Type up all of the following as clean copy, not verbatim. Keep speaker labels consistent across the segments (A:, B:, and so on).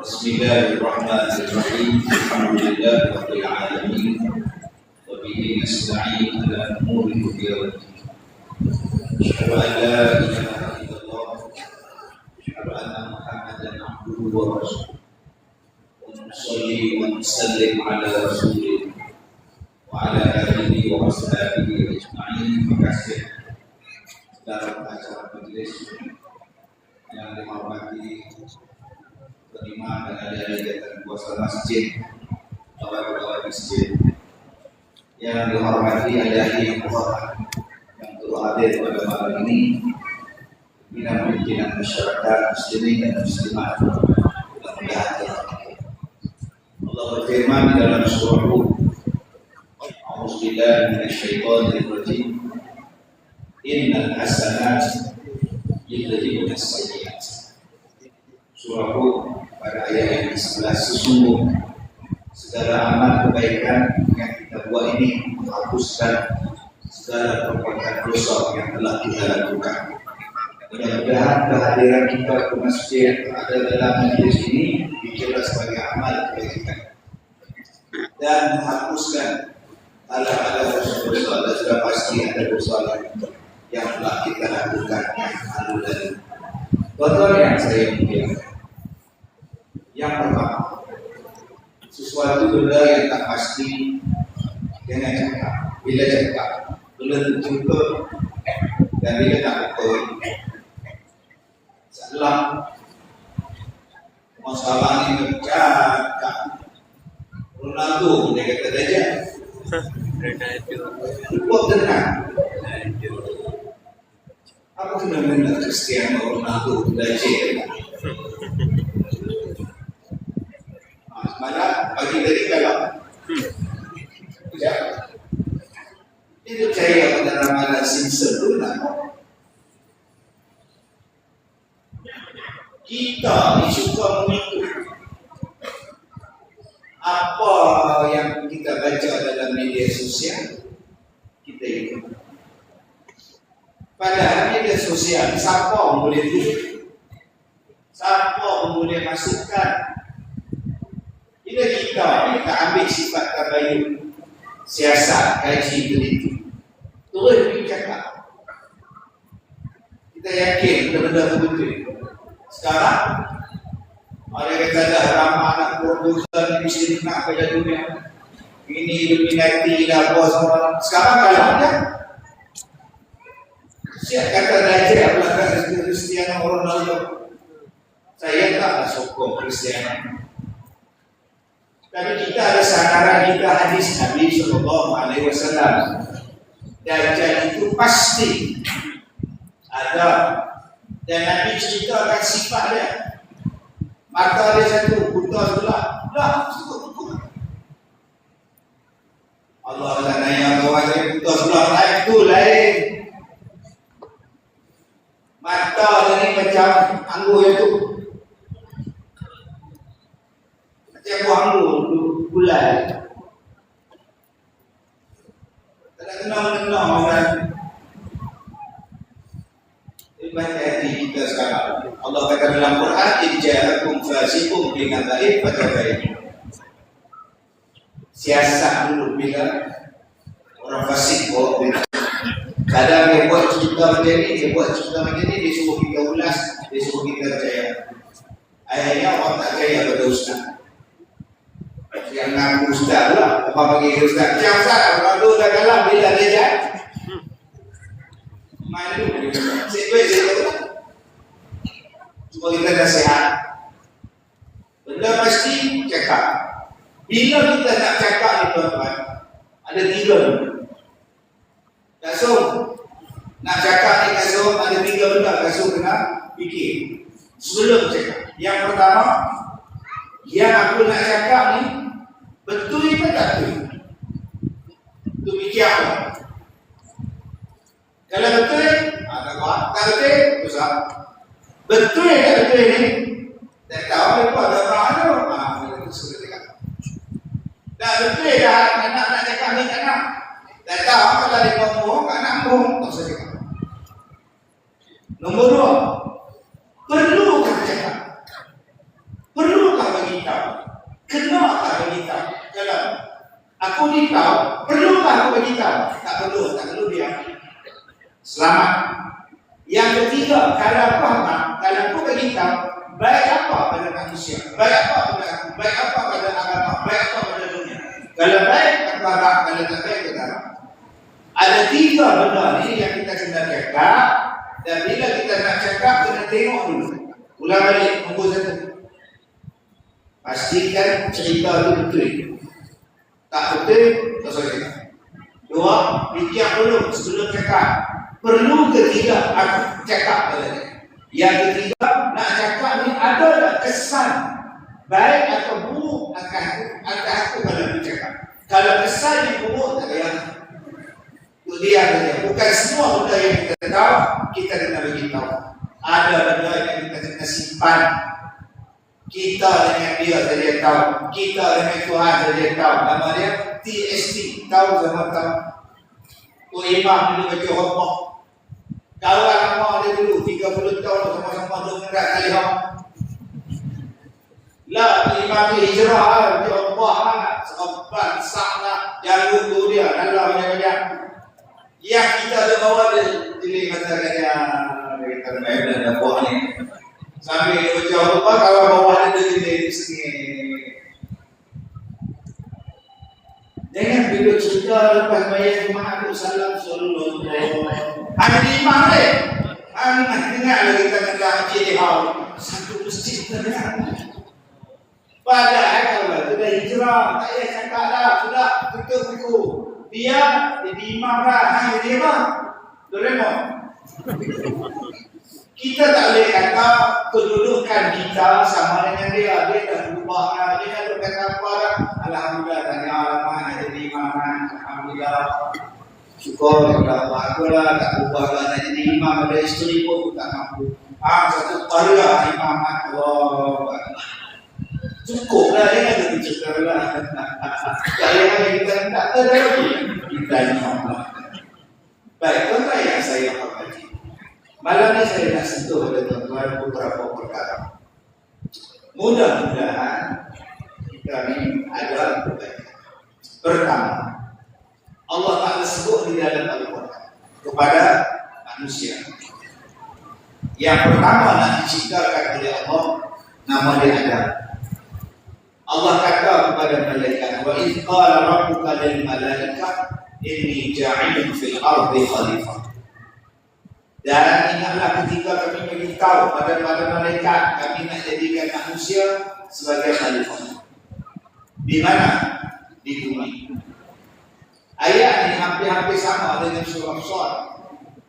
A: Bismillahirrahmanirrahim. Alhamdulillah rabbil alamin. Wa bihi nasta'in ala umuri dunya. Asyhadu an la ilaha illallah. Asyhadu anna Muhammadan abduhu wa rasuluh. Wa nusalli wa nusallim ala rasulih wa ala alihi wa ashabihi ajma'in. Terima kasih dalam acara majlis yang dihormati penerima dan adik-adik dan kuasa masjid, pegawai masjid yang dihormati adik-adik yang terhormat yang turut hadir pada malam ini, pimpinan masyarakat muslimin dan muslimat yang hadir. Allah berfirman di dalam surah A'udzubillahi minasyaitonirrajim. Innal hasanat yudhhibun as-sayyi'at. Surah pada ayat yang ke-11, sesungguh segala amal kebaikan yang kita buat ini menghapuskan segala perbuatan dosa yang telah kita lakukan. Mudah-mudahan kehadiran kita ke masjid ada dalam majlis ini dikira sebagai amal kebaikan dan menghapuskan ala-ala dosa. Dan sudah pasti ada dosa yang telah kita lakukan yang lalu dari contoh yang saya muliakan. Yang pertama, sesuatu benda yang tak pasti jangan cakap. Bila cakap, bila terjumpa dan bila tak betul, salah. Masalah ini cakap Ronaldo dia kata saja. Buat tenang. Apa kena Cristiano Ronaldo belajar? Malah bagi dari kalau itu percaya pada ramalan Simpson dulu lah. Kita ni suka mengikut apa yang kita baca dalam media sosial, kita ikut. Padahal media sosial siapa boleh tulis, siapa boleh masukkan. Bila kita ambil sifat tabayun, siasat, kaji, teliti, terus pergi cakap, kita yakin benda-benda itu betul. Sekarang ada kata ada ramah anak proposal ni mesti nak pada dunia ini Illuminati lah apa semua. Sekarang kalau ada siap kata Najib belakang Cristiano Ronaldo, saya taklah sokong Cristiano. Tapi kita ada sanaran kita hadis Nabi SAW. Dajjal itu pasti ada. Dan Nabi ceritakan sifat dia. Mata dia satu, buta sebelah. Dah, cukup. Allah tak nanya kawan saya buta sebelah lain tu lain. Mata dia ni macam anggur yang tu. Macam buah anggur gulai. Tak kenal kan. Baik hati kita sekarang. Allah kata dalam Quran, "Ija'akum fasiqun binaba'in fatabayyanu." Siasat dulu bila orang fasik bawa berita. Kadang dia buat cerita macam ni, dia suruh kita ulas, dia suruh kita percaya. Akhirnya orang tak percaya pada ustaz. Yang ngaku ustaz lah, apa panggil ustaz? Macam ustaz, orang tu dah kalah bila dia jahat. Malu dia. Saya cuma kita nasihat. Benda pasti cakap. Bila kita nak cakap ni tuan-tuan, ada tiga benda. Kasum nak cakap ni kasum ada tiga benda kasum kena fikir sebelum cakap. Yang pertama, yang aku nak cakap ni betul ke tak betul? Tu fikir apa? Kalau betul, ada kuat. Tak betul, susah. Betul tak betul ni? Tak tahu apa ada orang ada. Sudah cakap. Tak betul dah anak nak cakap ni tak nak. Tak tahu kalau dia bohong, anak bohong, tak usah cakap. Nombor dua, perlukah cakap? Perlukah tahu? Kena tak bagi tahu? Kalau aku tahu, perlukah aku bagi tahu? Tak perlu dia. Selamat. Yang ketiga, kalau aku bagi tahu, baik apa pada manusia, baik apa pada aku, baik apa pada agama, baik apa pada dunia. Kalau baik, aku harap. Kalau tak baik, aku harap. Ada 3 benda ni yang kita kena cakap. Dan bila kita nak cakap, kena tengok dulu. Ulang balik, nombor 1. Pastikan cerita itu betul. Tak betul, tak usah cakap. 2, fikir dulu sebelum cakap. Perlu ke tidak aku cakap pada dia? Yang ketiga, nak cakap ni ada tak kesan baik atau buruk atas aku kalau aku cakap. Kalau kesan yang buruk, tak payah. Itu dia saja. Bukan semua benda yang kita tahu, kita kena beritahu. Ada benda yang kita kena simpan. Kita dengan dia saja tahu. Kita dengan Tuhan saja tahu. Nama dia TST. Tahu sama tahu. Tu imam dulu bagi hormat. Kawan lama dia dulu 30 tahun sama-sama dengar kali hak. Lah imam tu hijrah dia Allah sebab sana yang dulu dia Allah banyak-banyak. Yang kita ada bawa dia pilih kata dia kita main dan buah ni. Sambil dia jauh lupa kalau bawa dia di sini. Jangan bila cerita lepas bayar Muhammad sallallahu alaihi wasallam. Ada imam ni. Nak dengar lagi kita kena haji di hal. Satu masjid terdengar. Padahal kalau sudah hijrah, tak payah cakap dah. Sudah tutup buku. Dia jadi imam dah. Hang jadi imam. Doraemon. Kita tak boleh kata kedudukan kita sama dengan dia. Dia dah berubah dah. Dia dah berkata apa dah. Alhamdulillah, tanya alamat jadi imam. Alhamdulillah. Syukur kepada Allah. Aku lah tak berubah lah. Nak jadi imam ada isteri pun tak mampu. Satu hari lah imam. Allah. Cukup lah. Dia ada bercerita lah. Saya kita tak ada lagi. Kita imam lah. Baik, tuan-tuan yang saya hormati. Malam ni saya nak sentuh pada tuan-tuan beberapa perkara. Mudah-mudahan kita ni ada kebaikan. Pertama, Allah Ta'ala sebut di dalam Al-Quran kepada manusia. Yang pertama nak diciptakan oleh Allah, nama dia Adam. Allah kata kepada malaikat, wa idh qala rabbuka lil malaikah inni ja'ilun fil ardi khalifah. Dan ingatlah ketika kami beritahu pada malaikat, kami nak jadikan manusia sebagai khalifah. Di mana? Di bumi. Ayat ini hampir-hampir sama dengan surah Shad.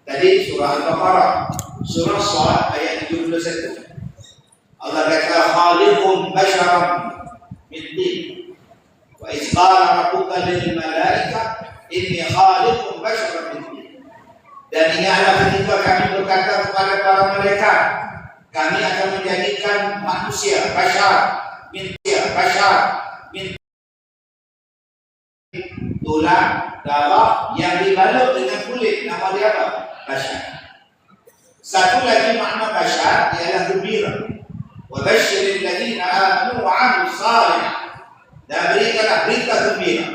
A: Tadi surah Al-Baqarah. Surah Shad ayat 71. Allah kata khaliqun basharan min tin. Wa idh qala rabbuka lil malaikah inni khaliqun basharan min tin. Dan ingatlah ketika kami berkata kepada para malaikat, kami akan menjadikan manusia bashar min tulang darah yang dibalut dengan kulit. Nama dia apa? Bashar. Satu lagi makna bashar ialah gembira. Wa basyiril ladzina amanu wa 'amilus shalihah. Dan berikanlah berita gembira.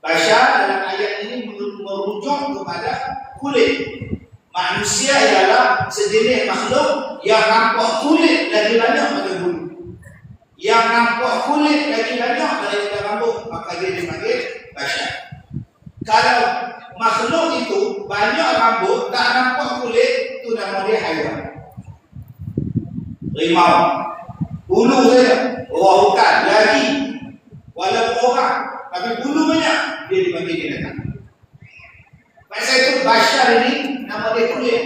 A: Bashar dalam ayat ini merujuk kepada kulit. Manusia ialah sejenis makhluk yang nampak kulit lagi banyak pada bulu. Yang nampak kulit lagi banyak daripada rambut, maka dia dipanggil bashar. Kalau makhluk itu banyak rambut, tak nampak kulit, itu nama dia haiwan. Rimau, bulu saja, orang hutan, lari, walaupun orang, tapi bulu banyak, dia dipanggil binatang. Masa itu bashar ini nama dia kulit.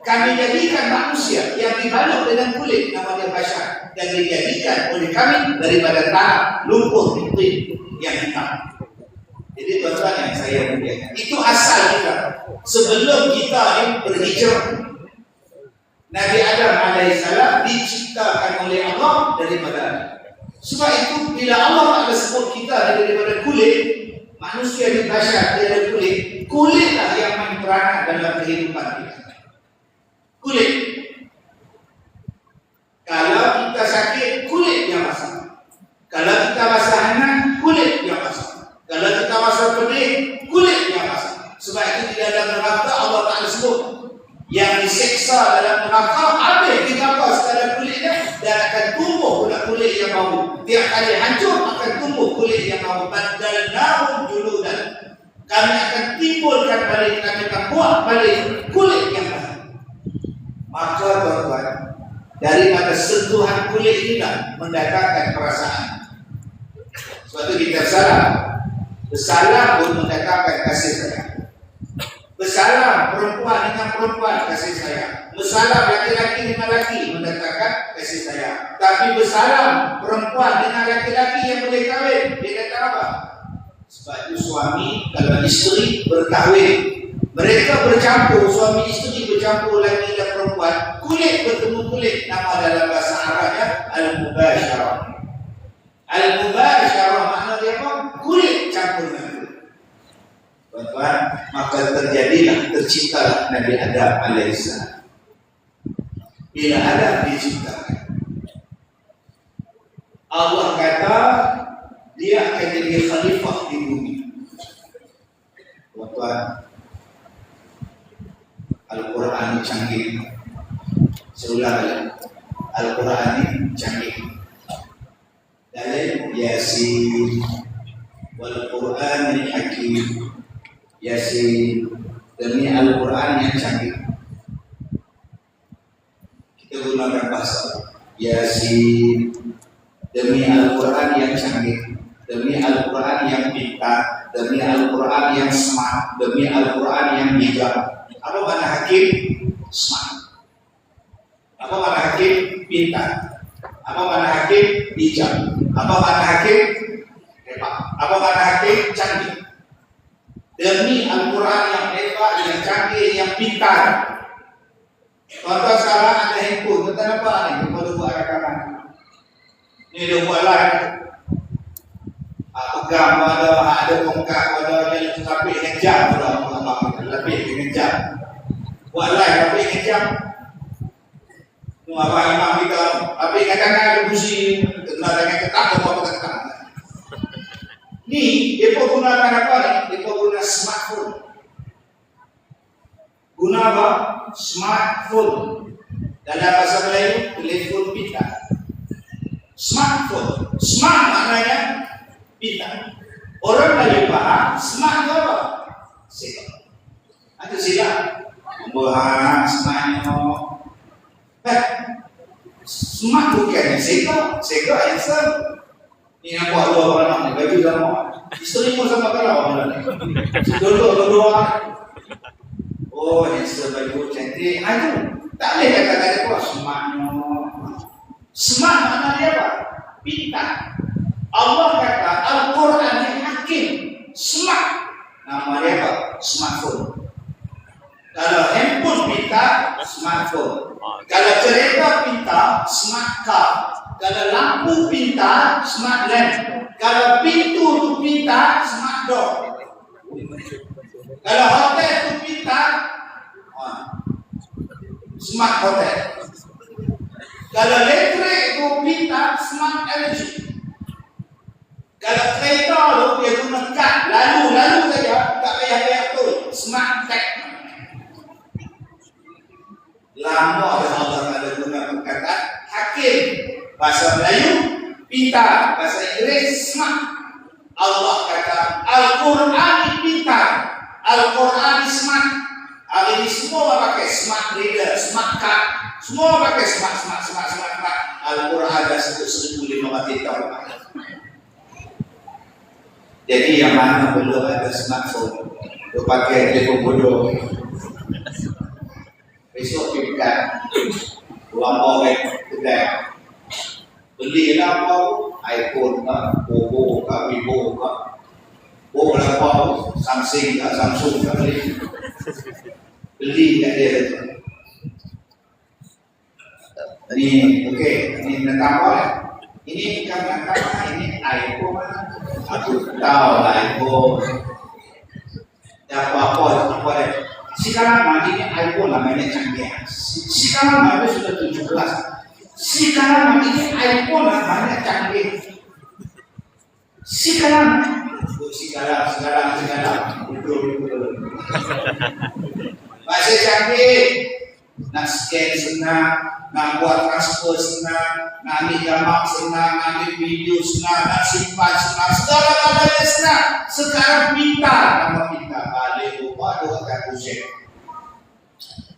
A: Kami jadikan manusia yang dibalut dengan kulit, nama dia bashar, dan dijadikan oleh kami daripada tanah, lumpur, putih yang hitam. Jadi tuan-tuan yang saya muliakan, itu asal kita. Sebelum kita ini berhijrah, Nabi Adam alaihissalam diciptakan oleh Allah daripada api. Sebab itu bila Allah Ta'ala sebut kita daripada kulit, manusia di bashar dari kulit, kulitlah yang main peranan dalam kehidupan kita. Kulit. Kalau kita sakit, kulit yang masalah. Kalau kita basah hangat, kulit yang basah. Kalau kita basah pedih, kulit yang basah. Sebab itu di dalam neraka Allah Ta'ala sebut yang diseksa dalam neraka habis dibakar sekadar kulitnya dan akan tumbuh pula kulit yang baru. Tiap kali hancur akan tumbuh kulit yang baru. Badalnahum juludan. Kami akan timbulkan balik, kami akan buat balik kulit yang baru. Maka tuan-tuan, daripada sentuhan kulit inilah mendatangkan perasaan. Sebab itu kita bersalam pun mendatangkan kasih sayang. Bersalam perempuan dengan perempuan kasih sayang. Bersalam laki-laki dengan laki mendatangkan kasih sayang. Tapi bersalam perempuan dengan laki-laki yang boleh kahwin, dia kata apa? Sebab itu suami kalau isteri berkahwin, mereka bercampur, suami isteri bercampur laki dan perempuan, kulit bertemu kulit. Nama dalam bahasa Arabnya al-mubasyarah. Al-mubasyarah makna dia apa? Kulit campur dengan kulit. Tuan-tuan, maka terciptalah Nabi Adam alaihissalam. Bila Adam diciptakan, Allah kata dia akan jadi khalifah di bumi. Tuan-tuan, Al-Quran ini canggih. Seulang lagi, Al-Quran ini canggih. Dalam Yasin wal Quran yang hakim. Yasin, demi Al-Quran yang canggih. Kita gunakan bahasa Yasin, demi Al-Quran yang canggih, demi Al-Quran yang pintar, demi Al-Quran yang smart, demi Al-Quran yang bijak. Apa makna hakim? Smart. Apa makna hakim? Pintar. Apa makna hakim? Bijak. Apa makna hakim? Hebat. Apa makna hakim? Canggih. Demi Al-Quran yang hebat, yang canggih, yang pintar. Tuan-tuan sekarang ada handphone, tuan-tuan nampak ni? Tuan dia buat rakaman. Ni dia buat live. Pegang ada tongkat, ada yang lebih dengan jam. Lebih dengan jam. Buat live, lebih dengan jam. Abang imam kita, lebih kadang-kadang ada busi, kena dengan ketak, apa ketak. Ni, dia pun gunakan apa ni? Dia pun guna smartphone. Guna apa? Smartphone. Dalam bahasa Melayu, telefon pintar. Smartphone. Smart maknanya pintar. Orang Melayu faham, smart itu apa? Silap. Itu silap. Membuat smartnya. Smart bukannya silap. Silap yang silap. Ini yang buat dua orang ni, baju sama. Isteri pun sama kalau orang ni. Dua-dua. Oh, isteri baju cantik. Itu tak boleh kata-kata apa. Semaknya. Semak makna dia apa? Pintar. Allah kata Al-Quran yang hakim. Semak. Nama dia apa? Smartphone. Kalau handphone pintar, smartphone. Kalau kereta pintar, smart car. Kalau lampu pintar, smart lamp. Kalau pintu tu pintar, smart door. Kalau hotel tu pintar, smart hotel. Kalau elektrik tu pintar, smart energy. Kalau kereta tu dia guna kad, lalu saja, tak payah betul, smart tech. Lama dah Allah ada guna perkataan hakim. Bahasa Melayu pintar, bahasa Inggeris smart. Allah kata Al-Quran pintar, Al-Quran smart. Hari ini semua pakai smart reader, smart card, semua pakai smart. Al-Quran ada 1,500 tahun. Jadi yang mana belum ada smartphone, tu pakai telefon bodoh. Besok pintar, lama kedai. Belilah apa? iPhone kah, Oppo kah, Vivo kah, apa? Samsung kah, beli kat dia saja. Ini okey, ini nak tambah. Ini bukan nak tambah, ini iPhone. Aku tahu lah iPhone. Apa dia? Sekarang ini iPhone namanya canggih. Sekarang sudah 17. Sekarang ini iPhone banyak canggih. Sekarang betul. Bahasa canggih, nak scan senang, nak buat transfer senang, nak ambil gambar senang, nak ambil video senang, nak simpan senang, segala-galanya senang. Sekarang pintar, nama pintar. Balik rumah, doa kat kusek.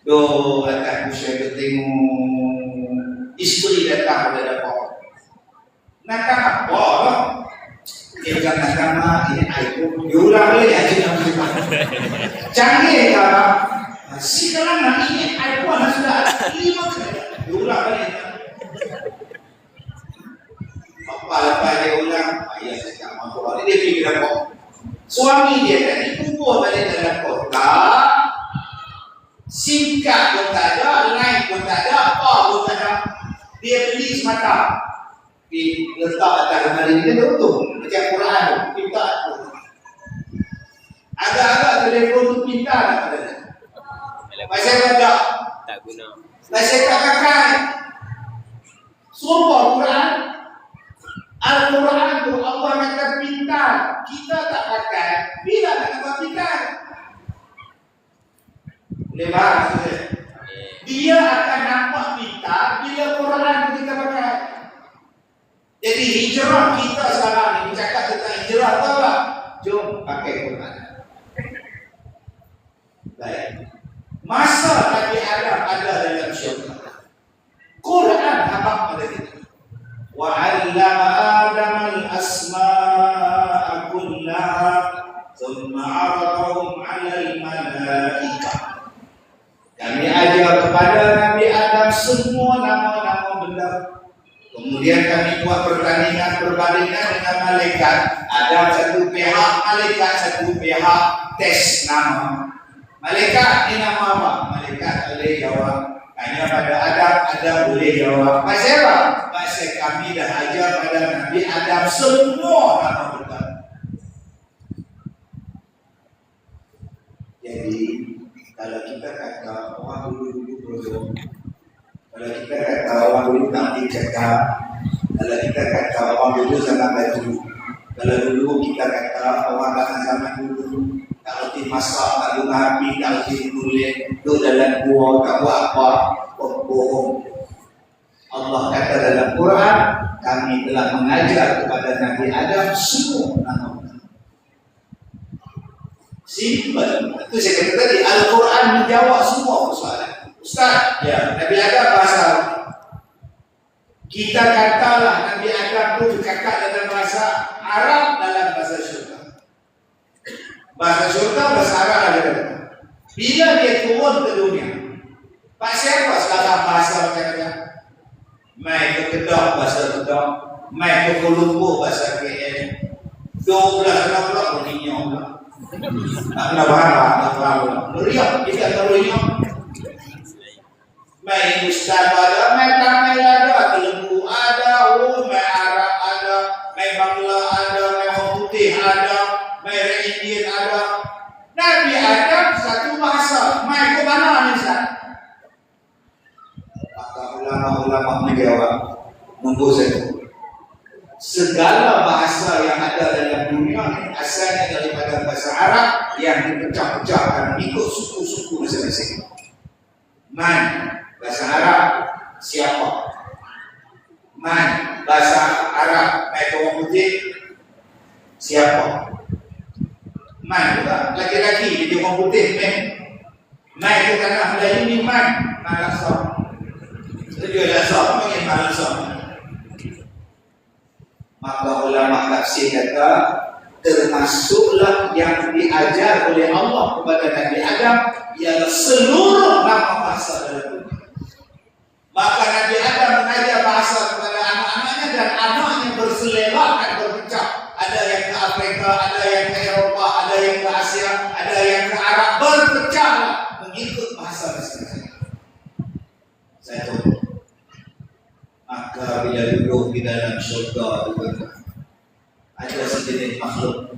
A: Doa kat kusek, tengok isteri datang pada dapur. Nak apa? Dia bukan nakama, ini iPhone. Dia ulang boleh aja nama kita. Canggih tak? Sekarang nak ini iPhone sudah 5 kali. Dia ulang boleh. Apa dia ulang? Ayah cakap mampu balik. Dia pergi ke dapur. Suami dia tadi kubur balik dalam kotak. Singkat pun tak ada, line pun tak ada, apa pun tak ada. Dia beli semata. Letak atas lemari ni dia untung macam Quran tu pintar tu. Agak-agak telefon tu pintar tak ada. Pasal ada
B: tak guna.
A: pasal tak pakai. Sumpah Quran, Al-Quran tu Allah kata pintar, kita tak pakai. Bila nak apa pintar? Boleh faham maksudnya? Dia akan nampak pintar bila Quran tu kita pakai. Jadi hijrah kita sekarang ni bercakap tentang hijrah tu apa? Jom pakai Quran. Baik. Masa Nabi Adam ada dalam syurga, Quran habaq pada kita. Wa 'allama Adam al-asma'a kullaha thumma 'aradahum 'ala al-malaikah. Kami ajar kepada Nabi Adam semua nama-nama benda. Kemudian kami buat perbandingan dengan malaikat. Ada satu pihak malaikat, satu pihak tes nama. Malaikat ni nama apa? Malaikat boleh jawab. Hanya pada Adam boleh jawab. Pasal apa? Pasal kami dah ajar pada Nabi Adam semua nama benda. Jadi kalau kita kata orang dulu berdoa, kalau kita kata orang dulu tak dicakap, kalau kita kata orang dulu zaman baju, kalau dulu kita kata orang zaman dulu tak reti masak, tak guna api, tak reti tulis, tu dalam gua, tak buat apa, bohong. Allah kata dalam Quran, kami telah mengajar kepada Nabi Adam semua nama. Simple. Itu saya kata tadi, Al-Quran menjawab semua persoalan. Ustaz, ya, Nabi Adam bahasa kita katalah Nabi Adam tu bercakap dalam bahasa Arab, dalam bahasa syurga. Bahasa syurga, bahasa Arab ada. Bila dia turun ke dunia, Pak siapa sekarang bahasa macam-macam? Mai ke Kedah, bahasa Kedah. Mai ke Kuala Lumpur, bahasa KL. 12 pula berinyong pula. Tak kena faham pula. Meriah, dia tak berinyong. Mai Ustaz ada, mai Tamil ada, Telugu ada, mai Arab ada, mai Bangla ada, mai orang putih ada, mai orang Indian ada. Nabi Adam satu bahasa. Mai ke mana ni Ustaz? Maka ulama-ulama menjawab, monggo saya. Segala bahasa yang ada dalam dunia ini asalnya daripada bahasa Arab yang dipecah-pecahkan ikut suku-suku masing-masing. Man, bahasa Arab siapa? Man, bahasa Arab orang putih siapa? Man juga laki-laki dia orang putih men. Man itu tanah Melayu ni man, malasam. Dia lasam, panggil malasam. Maka ulama tafsir kata termasuklah yang diajar oleh Allah kepada Nabi Adam ialah seluruh nama bahasa dalam dunia. Maka Nabi Adam mengajar bahasa kepada anak-anaknya dan anaknya berselerak dan berpecah. Ada yang ke Afrika, ada yang ke Eropah, ada yang ke Asia, ada yang ke Arab, berpecah mengikut bahasa masing-masing. Saya tahu. Maka bila duduk di dalam syurga juga ada sejenis makhluk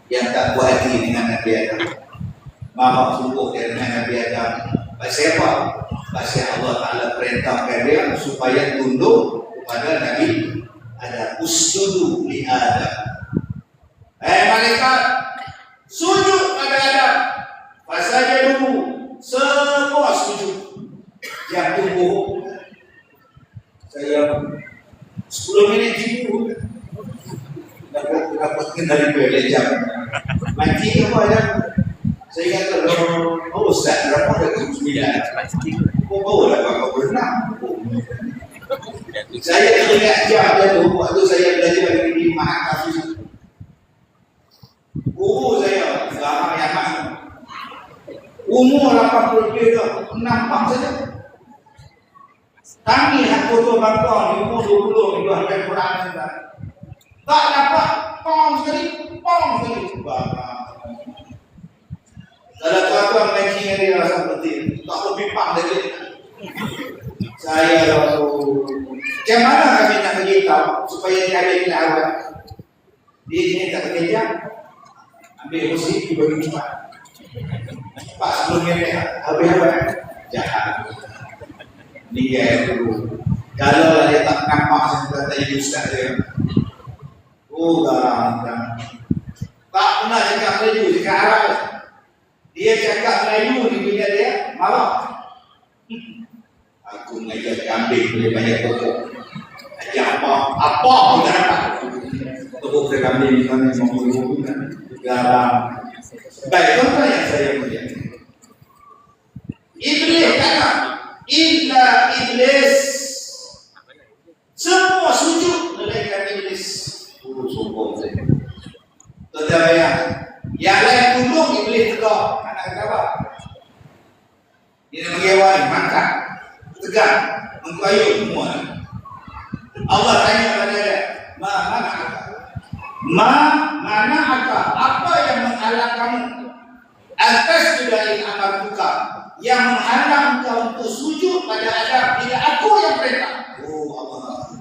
A: yang tak puas hati dengan Nabi Adam. Maha sungguh dengan Nabi Adam. Pasal apa? Pasal Allah Ta'ala perintahkan dia supaya tunduk kepada Nabi Adam. Usjudu li Adam. Malaikat sujud pada Adam. Fasajadu, semua sujud. Yang tunggu saya 10 minit tidur. Dapat kendali balik jam. Mati apa ya? Saya kata Ustaz berapa dah 9. Bawa lah kau berenang. Saya ingat jam dia tu waktu saya belajar di Mahakafi. Saya sekarang yang masuk umur 80 lebih dah, nampak saja. Kami yang foto bangkau di umur 20 juga ada Quran juga. Tak dapat pong sekali. Kalau tuan-tuan mancing dia rasa penting, tak lebih pang dari saya waktu macam mana kami nak beritahu supaya dia ada di awal. Dia ni tak pakai jam, ambil kursi bagi cepat. Pak sebelumnya habis jahat. Dia dulu. Kalau dia tak nampak saya kata ini ustaz dia. Garang. Tak pernah cakap Melayu, cakap Arab. Dia cakap Melayu di dunia dia marah. Aku mengajar kambing boleh banyak pokok. Ajar apa pun tak dapat. Tepuk kambing di sana membunuh garang. Baik, tuan-tuan yang saya mulia. Iblis kata, illa iblis. Semua sujud melainkan iblis. Sombong saja. Tuan-tuan yang lain tunduk, iblis tegak. Anak kata apa? Dia nak bagi awal, makan, tegak, mengkayuh semua. Allah tanya pada dia, mana akal? Apa yang menghalang kamu? Atas sudah amal buka yang menghalang kau untuk sujud pada Adam bila aku yang perintah. Allah.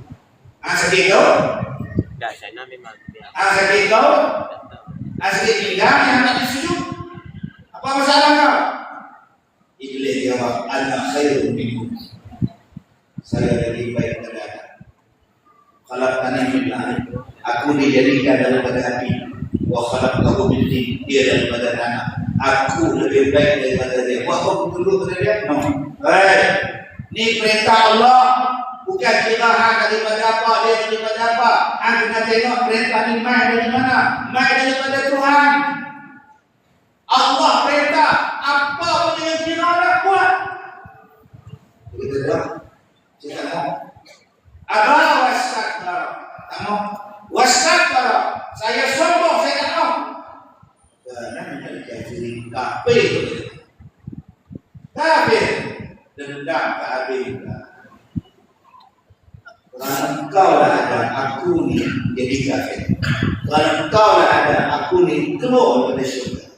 A: Sedih kau?
B: Dah, saya memang.
A: Sedih kau? Sedih pinggang yang tak disujud? Apa masalah kau? Iblis jawab, ana khairun minkum. Saya lebih baik daripada Adam. Khalaqtani min nar. Aku dijadikan daripada api. Wa khalaqtahu min tin. Dia daripada tanah. Aku lebih baik daripada dia. Buat apa dulu pada dia? No. Ni perintah Allah. Bukan kira daripada apa, dia daripada apa. Kena tengok perintah ni mai dari mana? Mai daripada Tuhan. Allah perintah. Apa pun yang kira nak buat. Begitu dah. Kita mau. Aba wastakbara. Tak mau. Wastakbara. Saya sombong, saya tak mau. Kerana menjadi kafir. Kafir. Dendam tak habis. Kerana engkau lah ada, aku ni jadi kafir. Kerana engkau lah ada, aku ni keluar dari syurga.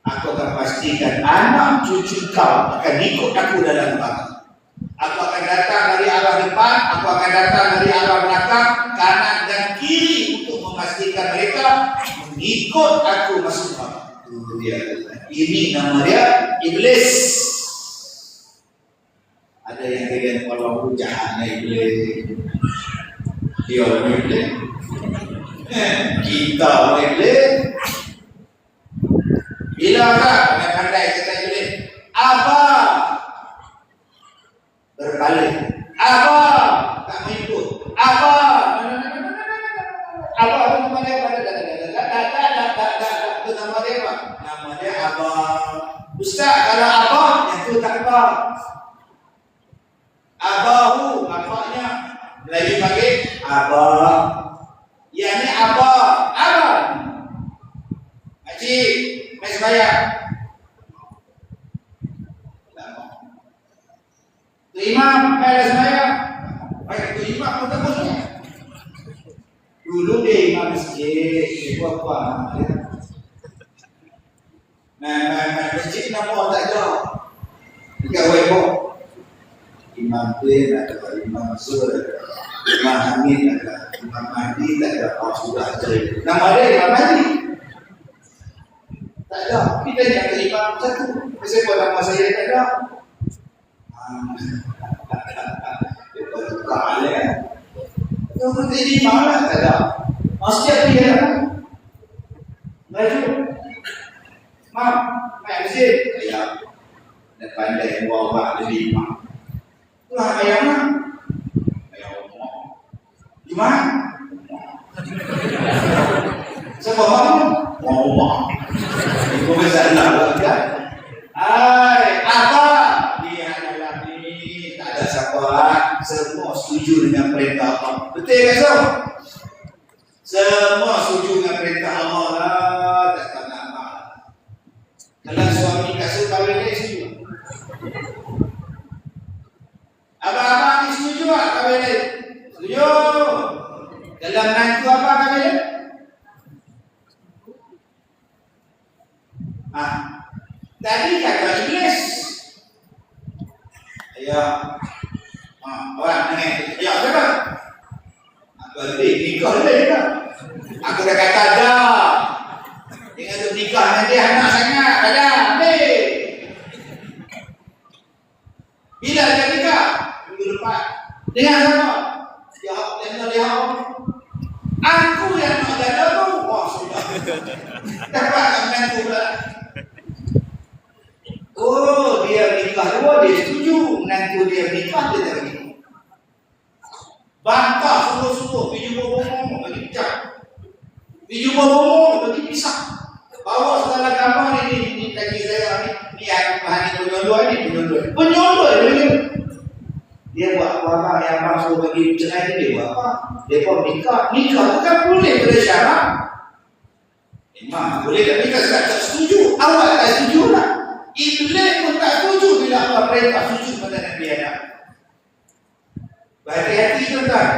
A: Aku akan pastikan anak cucu kau akan ikut aku dalam neraka. Aku akan datang dari arah depan, aku akan datang dari arah belakang, kanan dan kiri untuk memastikan mereka mengikut aku masuk neraka. Itu dia. Ini nama dia iblis. Ada yang kata kalau jahatnya iblis. Dia orang iblis. Kita orang iblis. Bila tak pandai kata iblis, apa berbalik, apa tak mengikut, apa itu nama dia apa? Itu nama dia apa? Nama dia apa? Ustaz, kalau apa yang itu tak apa. Abahu maknanya Melayu panggil abah. Yang ni abah. Makcik, mai sembahyang. Tu imam mai sembahyang. Baik tu imam pun tak boleh. Dulu dia imam masjid, dia buat apa? Masjid nama tak ada. Dekat Waibo. Imam Tuan ada, Imam Mansur ada, Imam Hamid ada, Imam Mahdi tak ada. Sudah cerita. Nama dia Imam Mahdi. Tak ada. Kita yang ada imam satu. Kenapa nama saya tak ada? Dia tukar dia. Kalau jadi imam lah tak ada. Masjid dia. Maju. Mam, main mesin. Ayam. Dan pandai bawa lebih mak. Itulah ayam lah. Ayam mak. Gimana? Siapa mak? Mak. Itu masalah kan? Apa? Dia adalah ni. Tak ada siapa. Semua setuju dengan perintah Allah. Betul kan so? Semua setuju dengan perintah Allah lah. Tak nak apa. Kalau suami kasut kahwin ni setuju. Abang-abang ni setuju tak kahwin ni? Setuju. Dalam nanti apa kahwin ni? Tadi kata Iblis. Ya. Orang ni. Ya, siapa? Nikah dia kan? Aku dah kata dah. Dengan tu nikah nanti anak sangat. Ada. Ambil. Bila dia nikah? Minggu depan. Dengan siapa? Ya, dia aku yang nak jaga tu. Wah, sudah. Dapat menantu pula. Oh, dia nikah dua, dia setuju. Menantu dia nikah, dia tak pergi. Bantah suruh-suruh, pergi jumpa bohong, bagi pecah. Pergi jumpa bohong, bagi pisah. Bawa segala gambar ni kaki saya ni yang bahan penyondol ni, penyondol. Dia buat apa yang abang suruh bagi cerai dia buat apa? Dia pun nikah tu kan boleh bersyarat. Memang boleh, tapi kan tak setuju. Awak tak setuju lah. Iblis pun tak setuju bila Allah perintah sujud pada Nabi Adam. Berhati-hati tuan-tuan.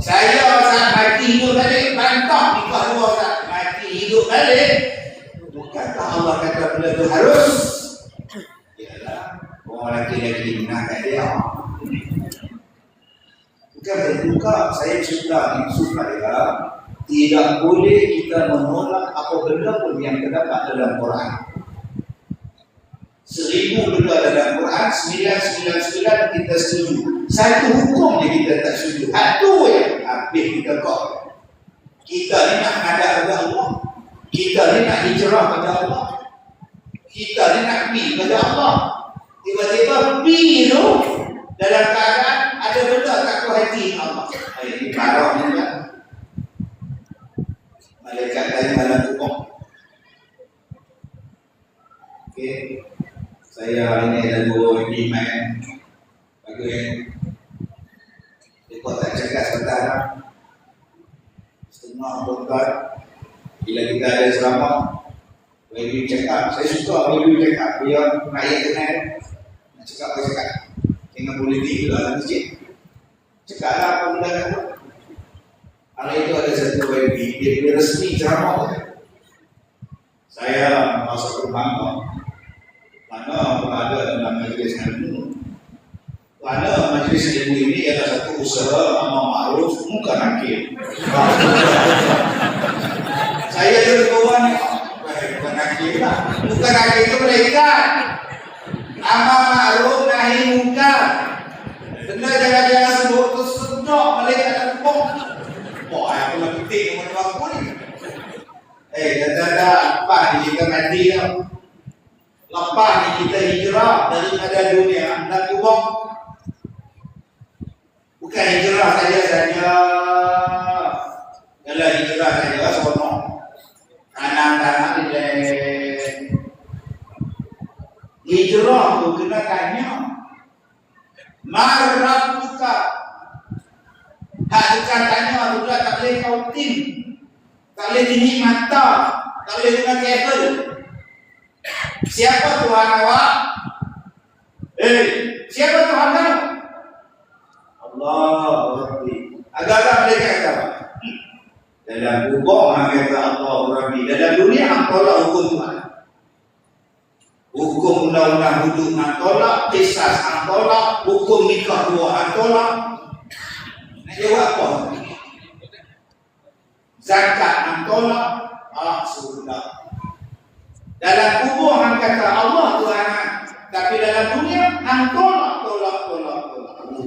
A: Saya saat mati hidup balik, bantah nikah dua saat mati hidup balik. Bukankah Allah kata benda tu harus? Yalah, orang lelaki menangkan dia. Bukan berduka, saya sudah supaya tidak boleh kita menolak apa benda pun yang terdapat dalam Quran. 1000 benda dalam Quran, 999 kita setuju. Satu hukum yang kita tak setuju. Satu yang habis kita kau. Kita ni nak hadap pada Allah. Kita ni nak hijrah pada Allah. Kita ni nak pergi pada Allah. Tiba-tiba pergi tu dalam keadaan ada benda tak puas hati Allah. Ini marah ni kan. Malaikat dari malam hukum. Okey. Saya hari ni ada dua iman. Bagi mereka tak cakap sebentar. Setengah tuan-tuan, bila kita ada ceramah, review cakap. Saya suka review cakap. Dia rakyat kenal. Nak cakap apa cakap. Jangan politik juga dalam masjid. Cakaplah apa benda kan. Hari itu ada satu review. Dia resmi ceramah. Saya masuk ke rumah. Mana berada dalam majlis ilmu. Kerana majlis ilmu ini adalah satu usaha amal ma'ruf muka nakir. Saya jadi kawan ni, bukan nakir lah. Bukan nakir itu mereka. Amal ma'ruf nahi munkar. Benda jangan-jangan sebut tu sedok mereka ada pok. Wah, aku nak petik dengan aku ni. Dah apa ni kita mati tau. Lepas ni kita hijrah daripada dunia dan kubur. Bukan hijrah saja. Kalau hijrah saja semua kanan-kanan dia. Hijrah tu kena tanya. Marabbuka. Hak bukan tanya tu tak boleh kautin. Tak boleh dini mata. Tak boleh guna kabel. Siapa Tuhan awak? Siapa Tuhan kamu? Allah Rabbi. Agak-agak mereka kata apa? Dalam kubur kata Allah Rabbi. Dalam dunia hang tolak hukum Tuhan. Hukum undang-undang hudud hang tolak, qisas hang tolak, hukum nikah dua hang tolak. Nak jawab apa? Zakat hang tolak, sudah. Dalam kubur hang kata Allah Tuhan, tapi dalam dunia hang tolak.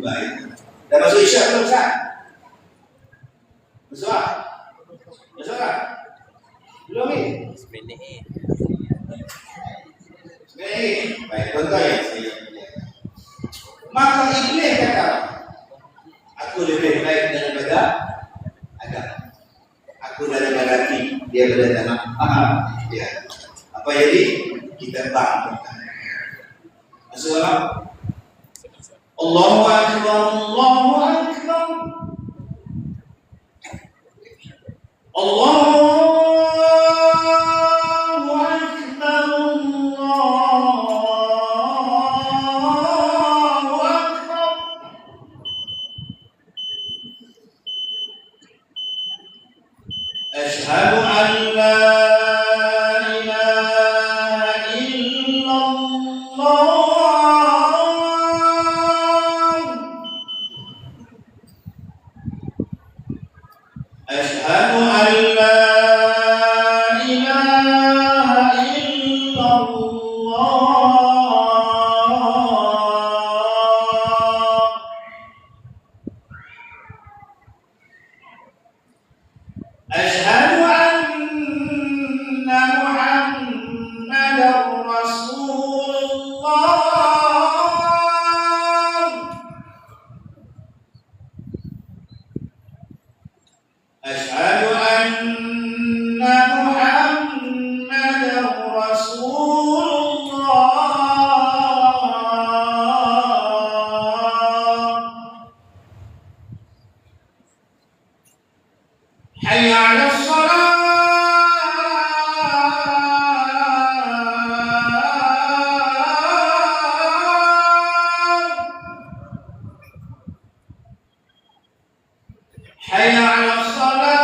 A: Baik. Dah masuk isyak belum Ustaz? Masuk tak? Belum ni?
B: Seminit ni.
A: Baik, contoh yang saya punya. Maka Iblis kata, aku lebih baik daripada Adam. Aku daripada hati, dia berada dalam dia. Apa jadi? Kita bangkit. Assalamualaikum. Allahu Akbar, Allahu Akbar. Allahu Akbar, Allahu Akbar. Asyhadu an la ilaha illallah. Asyhadu an la ilaha illallah. Asyhadu anna Muhammadar Rasulullah. Asyhadu anna Muhammadar Rasulullah. Hayya 'alas shalah. Hayya 'alas shalah.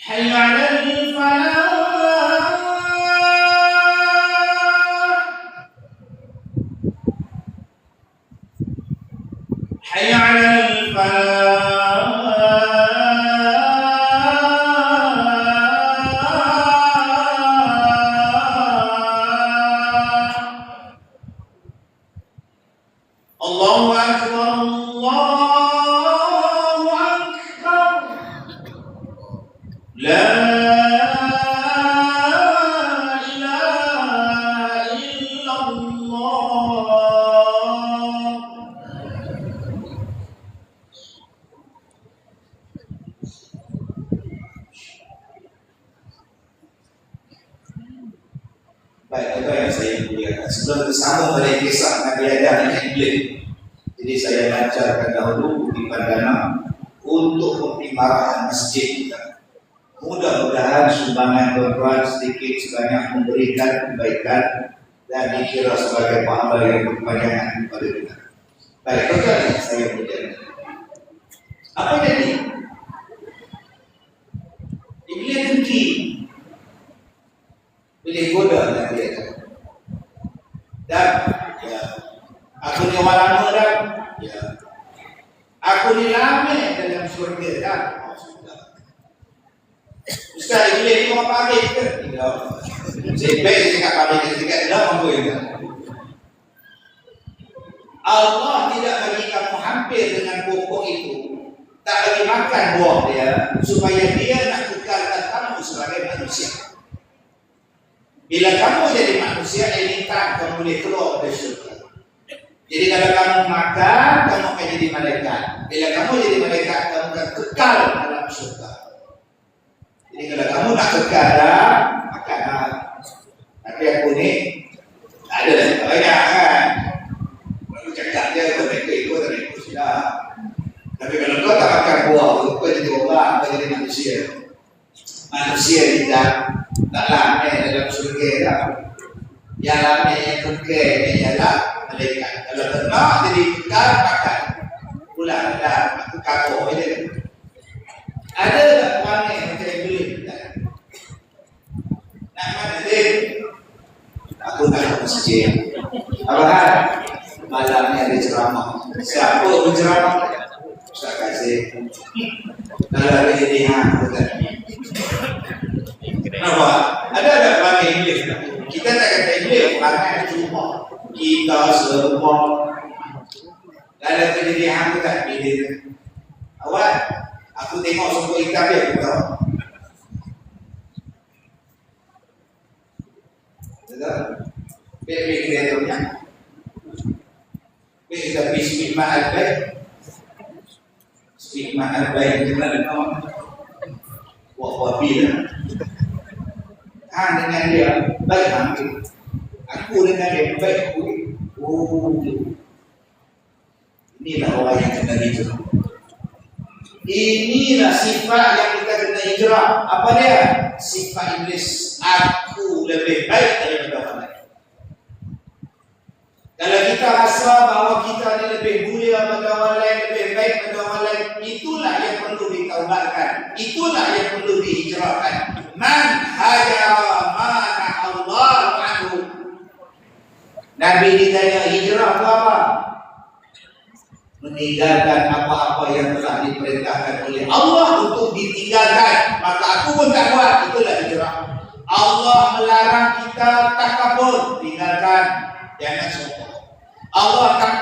A: Hayya 'alal falah. Hayya 'alal falah. Allahu Akbar, Allahu Akbar. La ilaha illallah. Baik, apa yang saya muliakan. Sebelum bersama pada kisah Nabi Adam dan Iblis, jadi saya lancarkan dahulu di Pandana untuk pertimbangan masjid kita. Mudah-mudahan sumbangan tuan-tuan sedikit sebanyak memberikan kebaikan dan dikira sebagai pahala yang berkepanjangan kepada kita. Baik, tuan-tuan yang saya muliakan. Apa jadi? Iblis dengki. Pilih goda dan dia dan ya, aku ni orang lama dan ya, aku ni lama dalam surga dan Ustaz Iblis ni orang pagi ke? Tidak. Saya baik cakap pagi ketika tidak mampu ya. Allah tidak bagi kamu hampir dengan pokok itu, tak bagi makan buah dia supaya dia nak kekalkan kamu sebagai manusia. Bila kamu jadi manusia, anytime kamu boleh keluar dari syurga. Jadi kalau kamu makan, kamu akan jadi malaikat. Bila kamu jadi malaikat, kamu akan kekal dalam syurga. Jadi kalau kamu nak kekal dah, makanlah. Tapi aku ni, tak ada dah banyak kan. Kalau cakap dia, kau tak ikut, tak ikut sudah. Tapi kalau kau tak makan buah, kau jadi orang, kau jadi manusia. Manusia tidak lama dalam surga dah. Yang lama yang kekal ni ialah malaikat. Kalau benar jadi kekal makan. Pulang dah aku kapur je. Ada tak perangai macam Iblis? Nak mana dia? Aku tak nak masjid. Apa hal? Malam ni ada ceramah. Siapa berceramah? Ustaz Kazim. Kalau ada ini hang, kenapa? Ada perangai Iblis tak? Kita tak kata ini perangai cuma kita semua dalam kejadian aku tak pilih. Awak, aku tengok semua ikan dia aku tahu. Betul? Baik-baik kreatornya. Baik tapi speed mahal baik. Speed mahal baik kena dengar. Wah bila dengan dia baik ambil. Aku dengan dia baik aku. Oh, inilah orang yang kena hijrah. Inilah sifat yang kita kena hijrah. Apa dia? Sifat iblis. Aku lebih baik daripada orang lain. Kalau kita rasa bahawa kita ni lebih mulia daripada orang lain, lebih baik daripada orang lain, itulah yang perlu ditaubatkan. Itulah yang perlu dihijrahkan. Man hajara mana Allah anhu. Nabi ditanya hijrah itu apa? Meninggalkan apa-apa yang telah diperintahkan oleh Allah untuk ditinggalkan. Maka aku pun tak buat. Itulah hijrah. Allah melarang kita takabur, tinggalkan, jangan sombong. Allah akan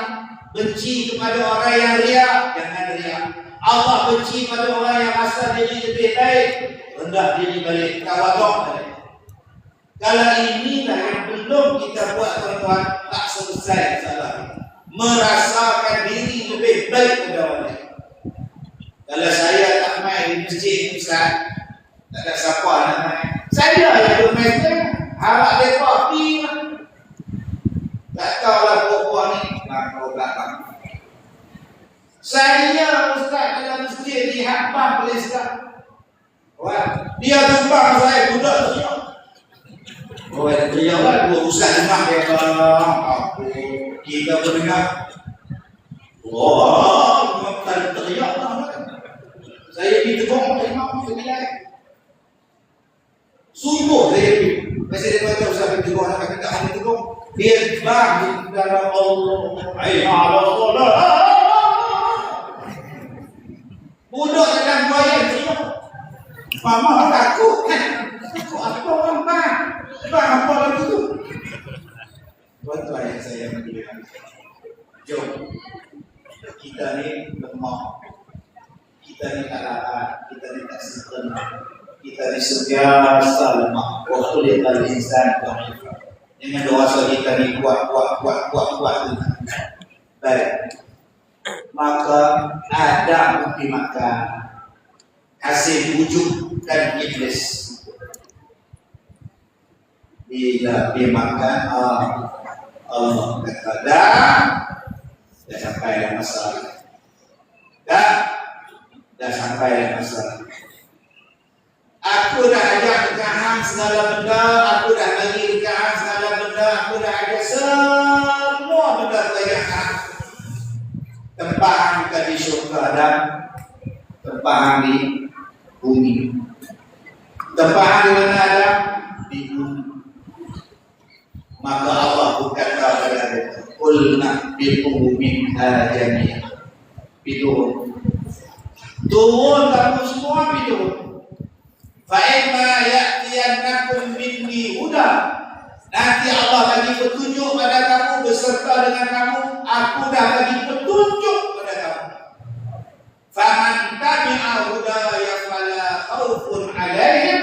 A: benci kepada orang yang riak, jangan riak. Allah benci pada orang yang rasa diri lebih baik, rendah diri balik, tawaduk balik. Kalau inilah yang belum kita buat tuan-tuan, tak selesai salah. Merasakan diri lebih baik daripada orang lain. Kalau saya tak main di masjid Ustaz, tak ada siapa nak main. Saya yang bermain, harap mereka pergi. Tak tahulah pokok ni, nak belakang. Saya Ustaz dalam masjid di Habah Malaysia. Wah, dia tumpang saya budak teriak. Oh, dia teriak lah. Ustaz dengar dia apa? Kita mendengar. Wah, makan teriak lah. Saya pergi tegur imam sembilan. Sungguh saya pergi. Masih dia kata Ustaz pergi tegur, nak kata tak tegur. Dia bang dalam Allah. Ayah Allah. Budak dalam buaya teriak. Mama takut kan? Apa orang bang? Bang apa lagi tu? Tuan-tuan yang saya muliakan. Jom. Kita ni lemah. Kita ni tak larat. Kita ni tak sempurna. Kita ni sentiasa lemah. Waktu dia kali insan tuan-tuan. Dengan doa kita ni kuat. Baik. Maka Adam dimakan. Hasil wujudkan iblis. Bila dimakan Allah kata dah sampai dah masalah. Dah sampai dah masalah. Aku dah ajak dekat hang segala benda, aku dah bagi dekat hang segala benda, aku dah ada semua benda dekat hang. Tempat hang bukan di syurga dan tempat hang di bumi. Tempat hang di mana ada? Di bumi. Maka Allah berkata kepada mereka, "Qulna biqum minha jami'an." Turun kamu semua turun. Fa'imma ya'tiyannakum minni huda. Nanti Allah bagi petunjuk pada kamu beserta dengan kamu. Aku dah bagi petunjuk pada kamu. Faman tabi'a hudaya fala khaufun 'alaihim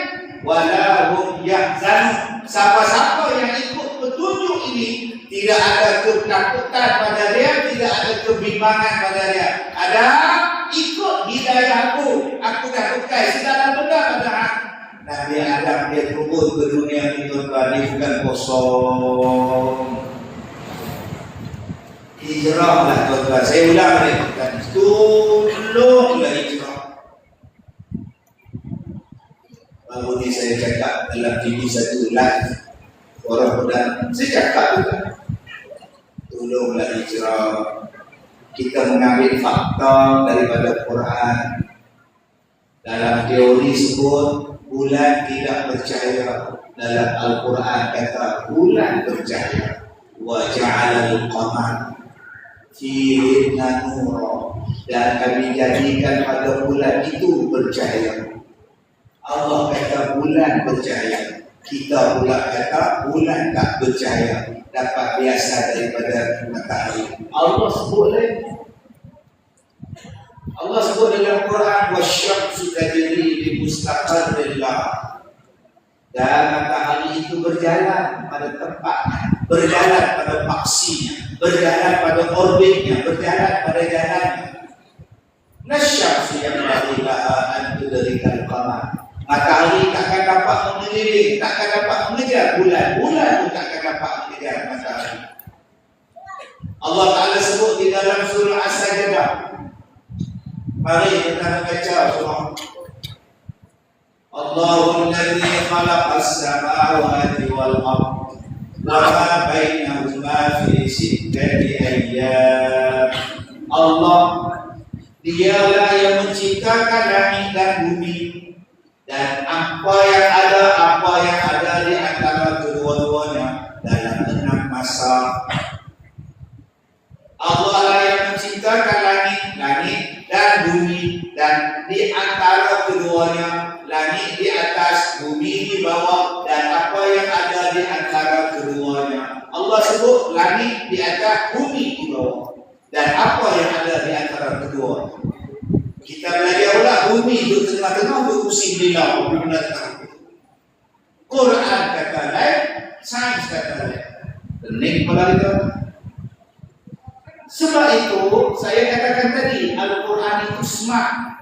A: wala hum yahzanun. Siapa-siapa yang ikut petunjuk ini, tidak ada ketakutan pada dia, tidak ada kebimbangan pada dia. Ada ikut hidayahku, aku dah bukai segala benda pada hak. Nabi Adam dia turun ke dunia ini tuan-tuan, dia bukan kosong. Hijrahlah tuan-tuan. Saya ulang lagi tuan-tuan. Tolonglah hijrah. Baru ni saya cakap dalam TV satu live orang pedang. Saya cakap juga. Tolonglah hijrah. Kita mengambil fakta daripada Quran. Dalam teori sebut bulan tidak bercahaya. Dalam Al-Quran kata bulan bercahaya. Wa ja'alal qamar fihinna nura. Dan kami jadikan pada bulan itu bercahaya. Allah kata bulan bercahaya. Kita pula kata bulan tak bercahaya, dapat biasa daripada matahari. Allah sebut lagi. Allah sebut dalam Quran, wasyamsu tajri li mustaqarrin laha. Dan matahari itu berjalan pada tempatnya, berjalan pada paksinya, berjalan pada orbitnya, berjalan pada jalannya. Nasyamsu yang laha an tudrikal qamar. Matahari takkan dapat mengeliling, takkan dapat mengejar bulan. Bulan pun takkan dapat mengejar matahari. Allah Ta'ala sebut di dalam surah As-Sajdah. Mari kita membaca surah. Allahul ladzi khalaqas samawati wal ardh wa ma bainahuma fi sittati ayyam. Allah dialah yang menciptakan langit dan bumi dan apa yang ada di antara kedua-duanya dalam 6 masa. Allah lah yang menciptakan langit dan bumi, dan di antara keduanya, langit di atas, bumi di bawah, dan apa yang ada di antara keduanya. Allah sebut langit di atas, bumi di bawah, dan apa yang ada di antara keduanya. Kita belajar pula bumi duduk tengah-tengah, duduk pusing bilau, Quran kata lain, sains kata lain. Pening kepala kita. Sebab itu saya katakan tadi, Al-Quran itu smart.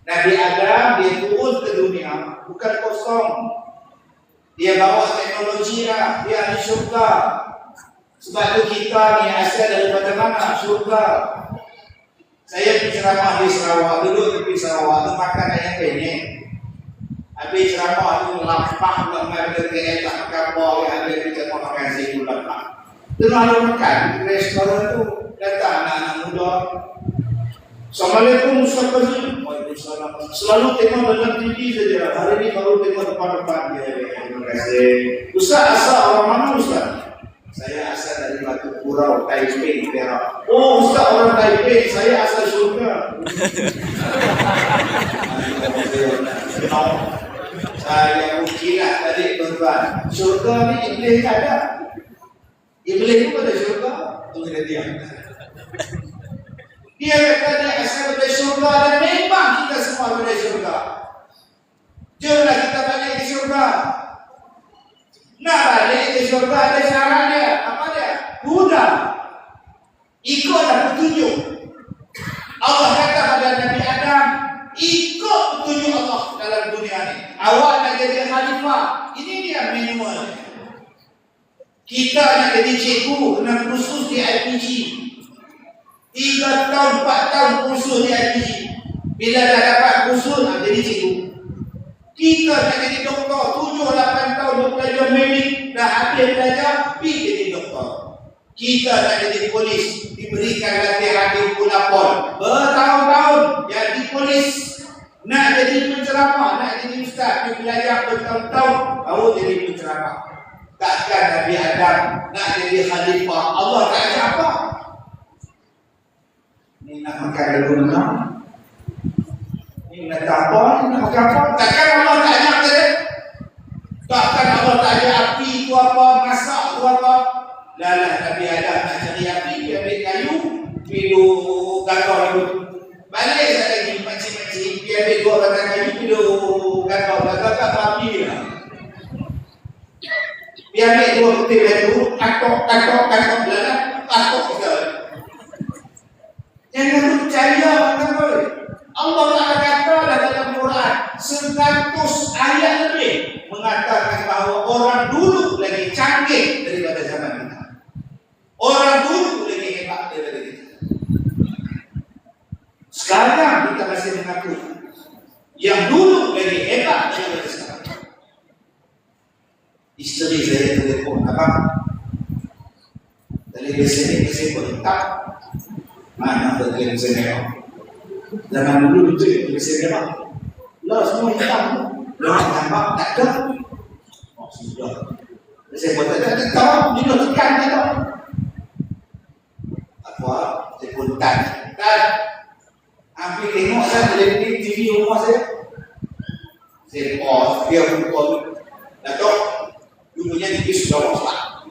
A: Nabi Adam dia turun ke dunia bukan kosong. Dia bawa teknologi lah, dia ahli syurga. Sebab itu kita ni asal daripada mana? Syurga. Saya pergi ceramah di Sarawak, duduk di Sarawak tu makan ayam penyet. Habis ceramah tu lapang dengan KL tak makan apa, habis kita makan situ lapang. Terlalu makan di restoran tu, datang anak-anak muda. Assalamualaikum Ustaz Fazil. Waalaikumsalam. Selalu tengok dalam TV saja. Hari ni baru tengok depan-depan dia. Terima kasih. Ustaz asal orang mana Ustaz? Saya asal dari Batu Purau, Taipei, Perak. Oh Ustaz orang Taipei, saya asal syurga. Saya ujilah tadi tuan-tuan. Syurga ni Iblis tak ada. Iblis itu pada syurga. Tunggu dia. Dia kata dia asal dari syurga, dan memang kita semua dari syurga. Jomlah kita balik ke syurga. Nak balik ke syurga ada syarat dia. Apa dia? Huda. Ikutlah petunjuk. Allah kata pada Nabi Adam, ikut petunjuk Allah dalam dunia ini. Awak nak jadi khalifah. Ini dia manual. Kita nak jadi cikgu, kena kursus di IPG. 3 tahun, 4 tahun kursus di IPG. Bila dah dapat kursus, nak jadi cikgu. Kita nak jadi doktor, 7-8 tahun belajar medik, dah habis belajar, pergi jadi doktor. Kita nak jadi polis, diberikan latihan di Pulapon, bertahun-tahun jadi polis. Nak jadi penceramah, nak jadi ustaz, pergi belajar bertahun-tahun, baru jadi penceramah. Takkan Nabi Adam nak jadi khalifah, Allah tak ajak apa? Ni nak makan dulu menang. Ni nak apa? Ni nak makan apa? Takkan Allah tak ajak dia? Takkan Allah tak ajak api tu apa, masak tu apa? Lalah Nabi Adam nak cari api, dia ambil kayu, pilu gagau dulu. Balik tak lagi macam-macam, dia ambil 2 batang kayu, pilu gagau api lah. Dia ambil 2 putih batu, katok, lalah, katok kita. Jangan percaya kata Allah Ta'ala kata dalam Quran 100 ayat lebih mengatakan bahawa orang dulu lagi canggih daripada zaman kita. Orang dulu lagi hebat daripada kita. Sekarang kita masih mengaku yang dulu lagi hebat daripada sekarang. Isteri saya telefon, abang tadi biasanya saya pun tak mana bagian merah. Zaman dulu itu bagian merah. Lah semua hitam. Lah tambah tak ada. Oh sudah. Saya buat tak tahu, dia tekan dia. Apa? Saya pun tanya. Kan? Hampir tengok saya televisi TV rumah saya. Saya pause, dia pun pause. Datuk, dulunya tipis sudah rosak.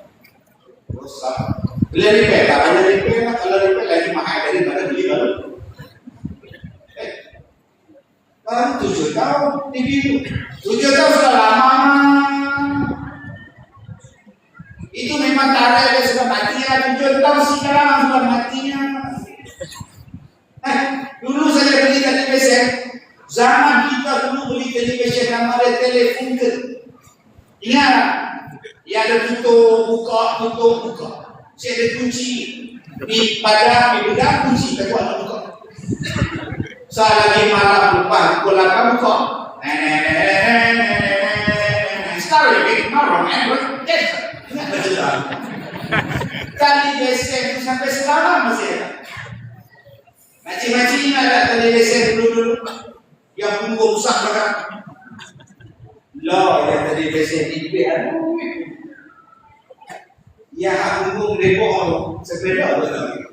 A: Beli repair, tak boleh repair lah. Kalau repair lagi mahal daripada beli baru. Baru 7 tahun TV itu. 7 tahun sudah lama. Itu memang tarikh dia sudah mati ya. 7 tahun sekarang sudah matinya. Dulu saya beli televisyen. Zaman kita dulu beli televisyen nama dia Telefunken. Ingat? Ya ada tutup, buka. Saya ada kunci. Di pada pegang kunci, tak ada buka. Saya lagi malam lupa, pukul 8 buka. Sekarang ini malam, kali BSM itu sampai sekarang masih ada. Macam-macam ada kali BSM dulu yang punggung rusak kan. Loh, yang tadi BSM ini aduh. Ya punggung repot sepeda lagi.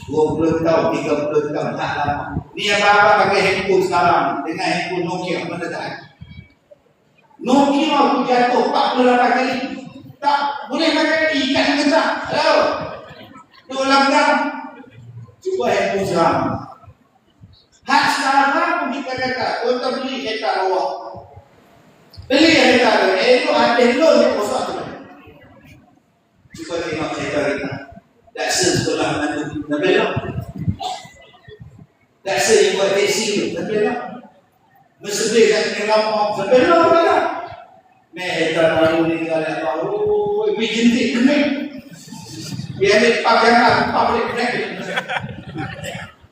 A: 20 tahun, 30 tahun tak lama. Ni apa pakai handphone sekarang dengan handphone Nokia mana tak? Nokia aku jatuh 48 kali. Tak boleh pakai ikan ke tak? Halo. Tolong dah. Cuba handphone sekarang. Hak sekarang pun kita kata, kita beli kereta bawah. Beli kereta tu. Itu ada loan yang rosak tu. Cuba tengok kereta kita. Tak setelah nanti belok. Tak yang buat taksi tu, belok. Mesebih kat kena lama, belok dah. Kereta baru ni kalau tahu, pergi jentik kening. Biar ambil pagangan, boleh kening.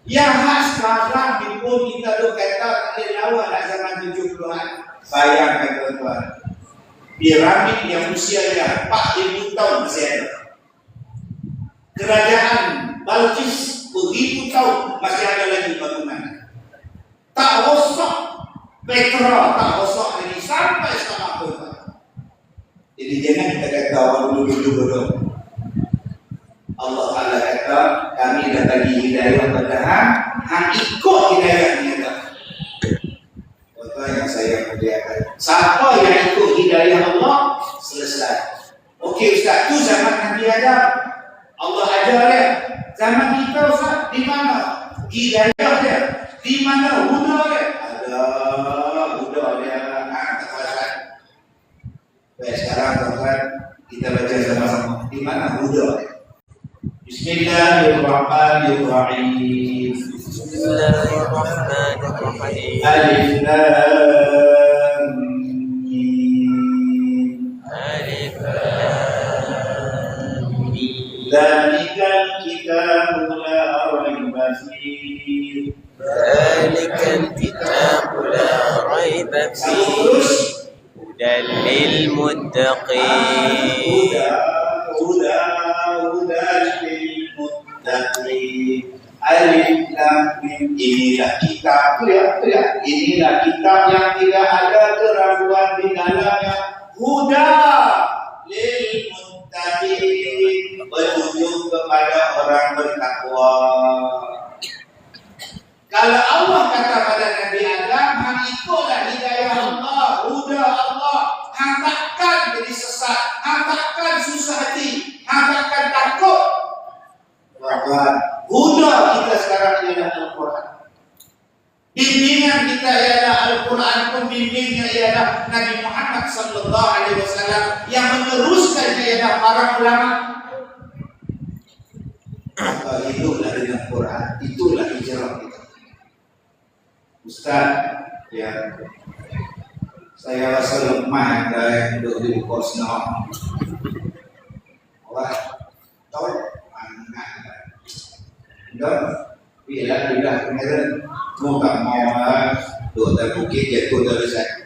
A: Yang khas sekarang di pun kita tu kata tak boleh lawan nak zaman 70-an. Bayangkan tuan-tuan. Piramid yang usianya 4,000 tahun masih ada. Kerajaan Balkis begitu tahun masih ada lagi bangunan. Tak rosak. Petra tak rosak lagi sampai sekarang pun. Jadi jangan kita kata orang dulu-dulu. Allah Ta'ala kata kami dah bagi hidayah pada hang ikut hidayah kita. Tuan-tuan yang saya muliakan, siapa yang ikut hidayah Allah selesai. Okey Ustaz, tu zaman Nabi Adam. Allah ajar dia. Zaman kita Ustaz, di mana hidayah dia? Di mana huda dia? Ada huda dia. Tuan-tuan. Baik, sekarang tuan-tuan kita baca sama-sama. Di mana huda dia? Bismillahirrahmanirrahim.
B: Bismillahirrahmanirrahim.
A: Alif Lam Mim.
B: Alif Lam Mim.
A: Dzalikal kitabu la raiba fihi.
B: Dzalikal kitabu la raiba fihi. Hudan lil muttaqin.
A: Huda lil muttaqin. Alif Lam Mim. Inilah kitab inilah kitab yang tidak ada keraguan di dalamnya. Huda lil muttaqin, bertujuh kepada orang bertakwa. Kalau Allah kata pada Nabi Adam, hang ikutlah hidayah Allah, huda Allah, hang takkan jadi sesat, hang takkan susah hati, hang takkan takut. Bahwa huda kita sekarang ialah Al-Quran. Bimbingan kita ialah Al-Quran, pembimbingnya ialah Nabi Muhammad sallallahu alaihi wasallam, yang meneruskannya ialah para ulama. Hiduplah dengan Quran, itulah hijrah kita. Ustaz, ya, saya rasa lemah dari duduk di buku senang. Awak tahu? Dan bila kemudian mau tak mau duduk dari bukit jatuh dari saya.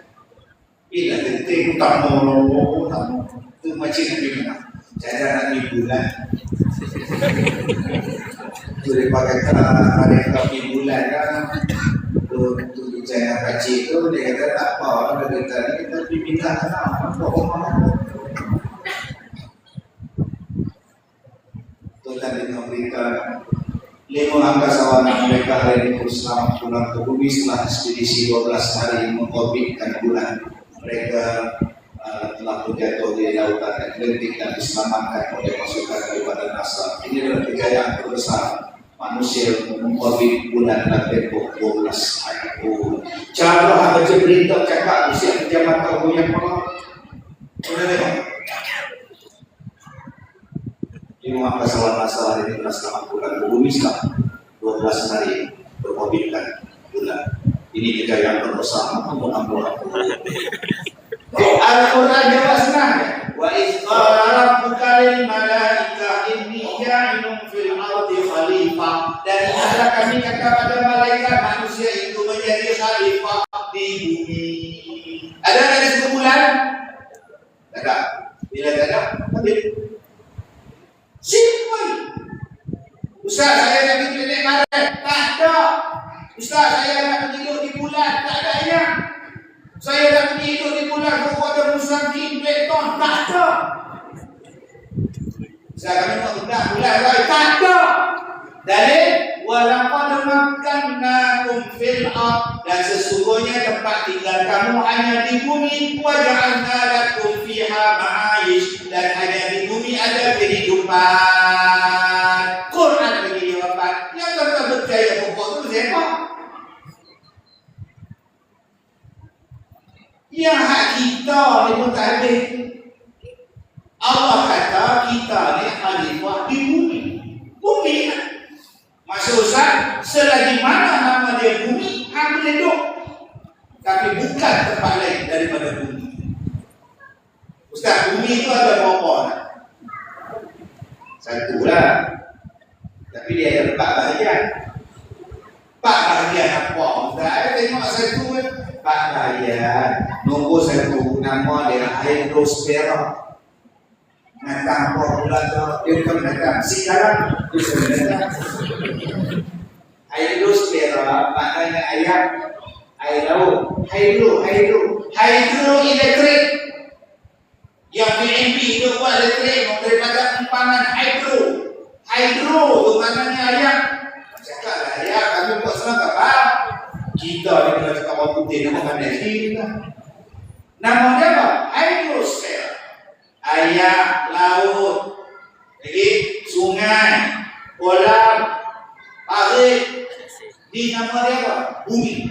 A: Bila penting tak mau itu macam ni mana? Cara nak di bulan. Jadi pakai ada kaki bulan kan? Tu cara baca itu dia kata tak apa, kita diminta apa? Tuhan memberikan 5 angkasawan mereka hari ini berselamat pulang ke bumi setelah ekspedisi 12 hari mengorbitkan bulan. mereka telah terjatuh di lautan Atlantik dan diselamatkan oleh pasukan daripada NASA. Ini adalah kejayaan terbesar manusia mengorbit bulan dalam tempoh 12 hari. Cara baca berita cakap usia pejabat tahu yang malam. Boleh tengok. Ini masalah-masalah ini telah selamatkan bumi Islam 12 hari berorbitkan bulan. Ini kejayaan terbesar. Ampun. Al-Quran jawab senang. Wa iz qala rabbuka lil malaikati inni ja'ilun fil ardi khalifah. Dan ingatlah kami kata pada malaikat manusia itu menjadi khalifah di bumi. Ada dari sebulan? Tak ada. Bila tak ada, ambil. Simple. Ustaz, saya nak pergi planet Mars. Tak ada. Ustaz, saya nak pergi hidup di bulan. Tak ada ayat. Saya nak pergi hidup di bulan kepada Mustaqim Platon. Tak ada. Saya kami nak budak bulan lain. Tak ada. Dalil walaqad makkannakum fil ard, dan sesungguhnya tempat tinggal kamu hanya di bumi. Wa ja'alna lakum fiha ma'ayish, dan hanya di bumi ada kehidupan. Quran bagi jawapan. Yang tak percaya pokok itu siapa? Yang hak kita ni pun tak ada. Allah kata kita ni khalifah di bumi. Bumi kan? Maksud Ustaz, selagi mana nama dia bumi, hang boleh duduk. Tapi bukan tempat lain daripada bumi. Ustaz, bumi itu ada berapa? Satu lah. Tapi dia ada 4 bahagian. 4 bahagian apa? Ustaz, tengok satu kan. 4 bahagian. Nombor 1, nama dia hydrosfera. Natang apa pula tu? Dia bukan natang. Sekarang dia sudah natang. Hydrosfera maknanya air laut. Hydroelektrik. Yang PMP itu buat elektrik daripada empangan hydro. Hydro tu maknanya air. Cakaplah air, kami buat senang tak faham. Kita ni kalau cakap orang putih nama mana sini lah. Nama dia apa? Hydrosfera. Air, laut, lagi sungai, kolam, parit. Di nama dia apa? Bumi.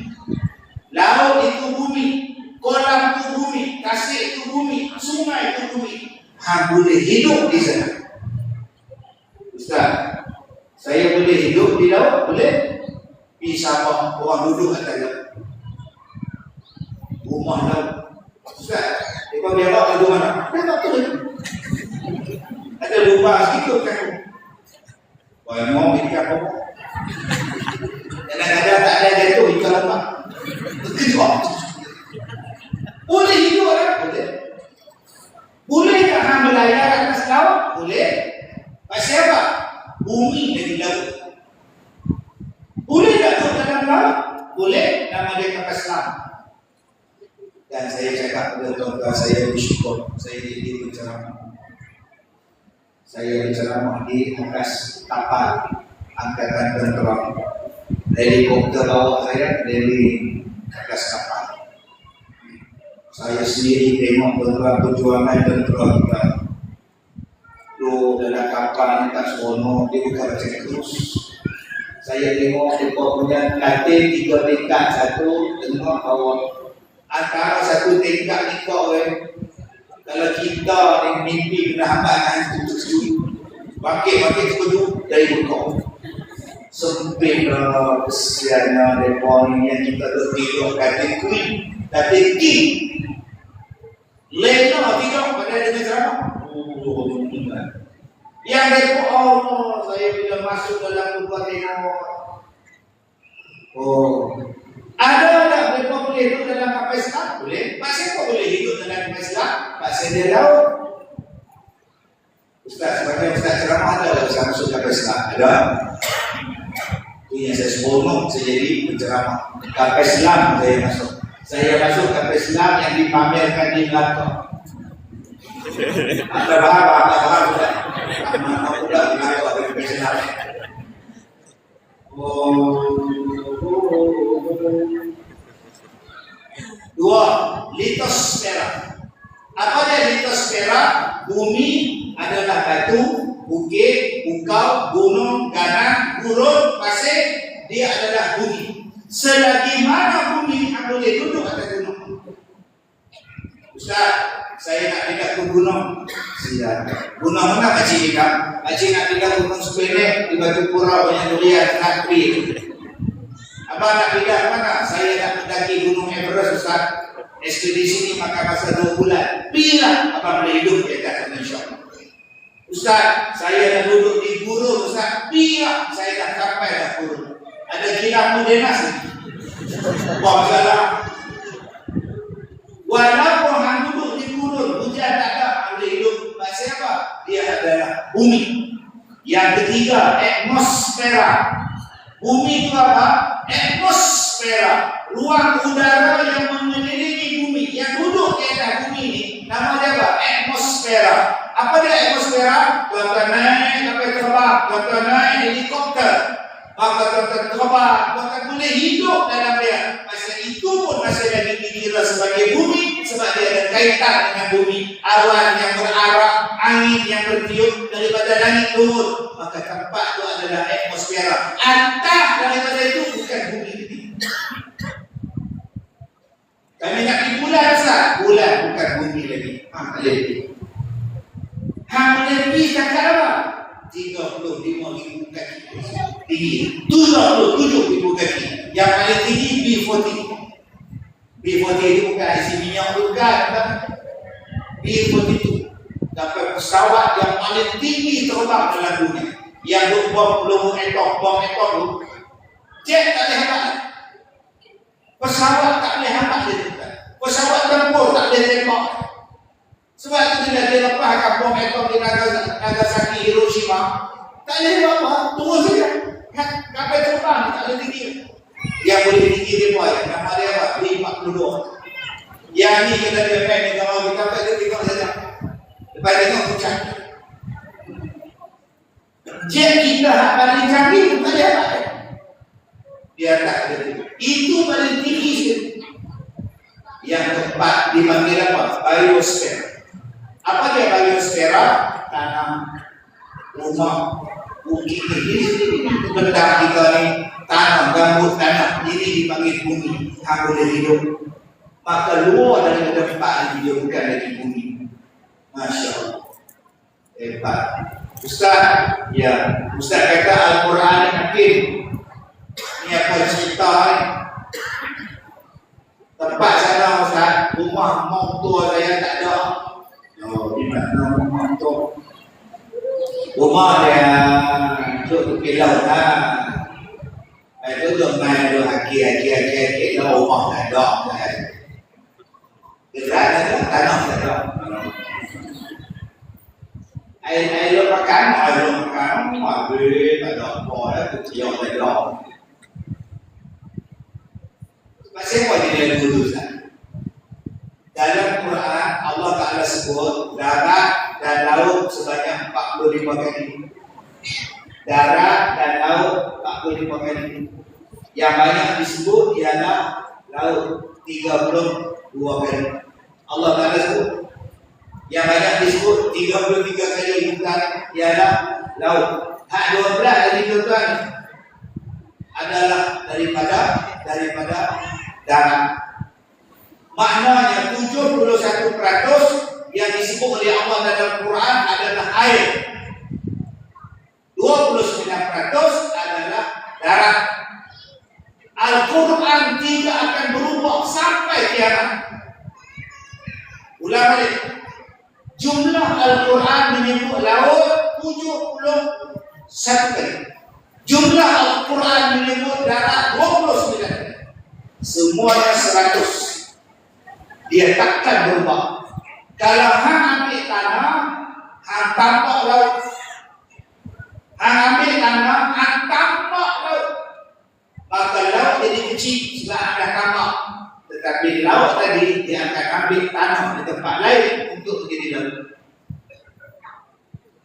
A: Laut itu bumi, kolam itu bumi, tasik itu bumi, sungai itu bumi. Hang boleh hidup di sana. Ustaz, saya boleh hidup di laut? Boleh? Di Sabah orang duduk atas laut. Rumah laut. Ustaz, dia berak ke mana? Dia tak tahu. Ada lubang sikit kan. Banyak ikan apa? Kadang-kadang tak ada jatuh ikan lubang. Terkejut. Boleh hidup kan? Boleh. Boleh tak hang berlayar atas laut? Boleh. Pasal apa? Bumi dari laut. Boleh tak duduk dalam laut? Boleh. Nama dia kapal selam. Dan saya cakap kepada tuan-tuan, saya bersyukur saya jadi berceramah. Saya berceramah di atas kapal angkatan tentera. Helikopter bawa saya dari atas kapal. Saya sendiri tengok tentera perjuangan tentera kita. Lu dalam kapal ni tak seronok, dia bukan macam terus. Saya tengok dia punya katil 3 tingkat, satu tengok bawah. Antara satu tingkat ni kau kalau kita ni mimpi kena hambat hantu setuju. Bangkit setuju dari kau. Sempit kesiannya mereka ni yang kita tertidur kata kuih, kata king. Lena tidak pada dengan ceramah. Yang mereka Allah, saya bila masuk dalam tempat tengok. Ada tak mereka boleh hidup dalam kapal selam? Boleh. Pasal kau boleh hidup dalam kapal selam? Pasal dia laut. Ustaz, sebagai Ustaz ceramah ada tak saya masuk kapal selam? Ada. Itu yang saya seronok, saya jadi penceramah. Kapal selam saya masuk. Saya masuk kapal selam yang dipamerkan di Melaka. Anda faham sudah? Mana sudah di Melaka dari kapal selam. Dua, litosfera. Apa dia litosfera? Bumi adalah batu, bukit, bukau, gunung, ganang, gurun, pasir. Dia adalah bumi. Selagi mana bumi aku boleh duduk atas gunung. Ustaz, saya nak pindah ke gunung. Silakan. Gunung mana pakcik pindah? Pakcik nak pindah gunung Sepenek di Batu Pura banyak durian, nakri. Abang nak pindah mana? Saya nak mendaki gunung Everest, Ustaz. Ekspedisi ini maka masa 2 bulan. Bila abang boleh hidup di atas insya-Allah. Ustaz, saya dah duduk di gurun, Ustaz. Bila saya dah sampai dah gurun. Ada kilang Modenas ni. Buat masalah. Walaupun hang duduk di gurun, hujan tak ada, boleh hidup. Maksud apa? Dia adalah bumi. Yang ketiga, atmosfera. Bumi itu apa? Atmosfera. Ruang udara yang mengelilingi bumi, yang duduk di atas bumi ini, nama dia apa? Atmosfera. Apa dia atmosfera? Tuan-tuan naik kapal terbang, tuan-tuan naik helikopter, maka tuan-tuan terbang, tuan-tuan boleh hidup dalam dia. Masa itu pun masih lagi dikira sebagai bumi, sebab dia ada kaitan dengan bumi. Awan yang berarah, angin yang bertiup daripada langit turun, maka tempat itu adalah atmosfera. Atas daripada itu bukan bumi. Kami nak pergi bulan, Ustaz. Bulan bukan bumi lagi. Lebih. Lebih cakap apa? 35,000 kaki tinggi. 77,000 kaki. Yang paling tinggi B40. B40 itu bukan isi minyak, bukan. B42. Dapat pesawat yang paling tinggi terbang dalam dunia. Yang bom peluru atom tu. Jet tak boleh hambat. Pesawat tak boleh hambat dia. Pesawat tempur tak boleh tembak. Sebab itu bila dia lepaskan bom atom di Nagasaki, Hiroshima, tak boleh buat apa, turun saja. Kapal terbang tak boleh tinggi. Yang boleh tinggi dia buat, nama dia apa? B42. Yang ni kita dia main ni, kalau kita dapat dia tengok saja. Lepas tengok hujan. Jet kita paling canggih tu tak boleh apa. Dia tak ada. Itu paling tinggi sekali. Yang keempat dipanggil apa? Biosfera. Apa dia biosfera? Tanah, rumah, bukit ini benda kita ni, tanah, gambut tanah, ini dipanggil bumi. Hang boleh hidup. Maka luar daripada tempat ini dia bukan lagi bumi. Masya Allah. Hebat. Ustaz, ya, Ustaz kata Al-Quran yang hakim. Ini apa cerita ni? Tempat sana Ustaz, rumah mak tua saya tak ada. Oh, di mana rumah tu? Rumah dia duduk tepi laut lah. Itu duduk main duduk haki rumah tak ada. Gerak ada, tanah tak ada. Air makan, habis tak ada apa dah, kecil tak ada. Masih apa dia dulu Ustaz? Dalam Quran Allah Ta'ala sebut darat dan laut sebanyak 45 kali. Darat dan laut 45 kali. Yang banyak disebut ialah laut 32 kali. Allah Ta'ala sebut. Yang banyak disebut 33 kali bukan ialah laut. Hak 12 dari tuan adalah daripada darat. Maknanya 71% yang disebut oleh Allah dalam Quran adalah air. 29% adalah darat. Al-Quran tidak akan berubah sampai kiamat. Ulang balik. Jumlah Al-Quran menyebut laut 71 kali. Jumlah Al-Quran menyebut darat 29 kali. Semuanya 100. Dia takkan berubah. Kalau hang ambil tanah, hang tampak laut. Hang ambil tanah, hang tampak laut. Maka laut jadi kecil sebab ada tampak. Tetapi laut tadi dia akan ambil tanah di tempat lain untuk menjadi laut.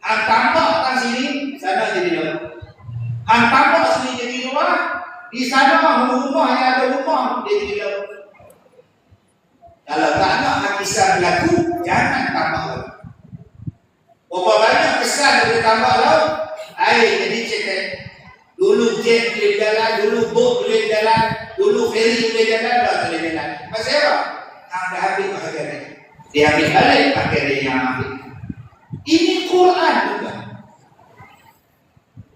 A: Hang tampak kat sini, sana jadi laut. Hang tampak sini jadi rumah, di sana rumah yang ada rumah dia jadi laut. jangan tambah laut. Berapa banyak kesan dari tambah laut? Air jadi cetek. Dulu jet boleh jalan, dulu boat boleh jalan, dulu ferry boleh jalan, dah boleh jalan. Pasal apa? Dah habis bahagian ini. Dia ambil balik bahagian dia yang ambil. Ini Quran juga.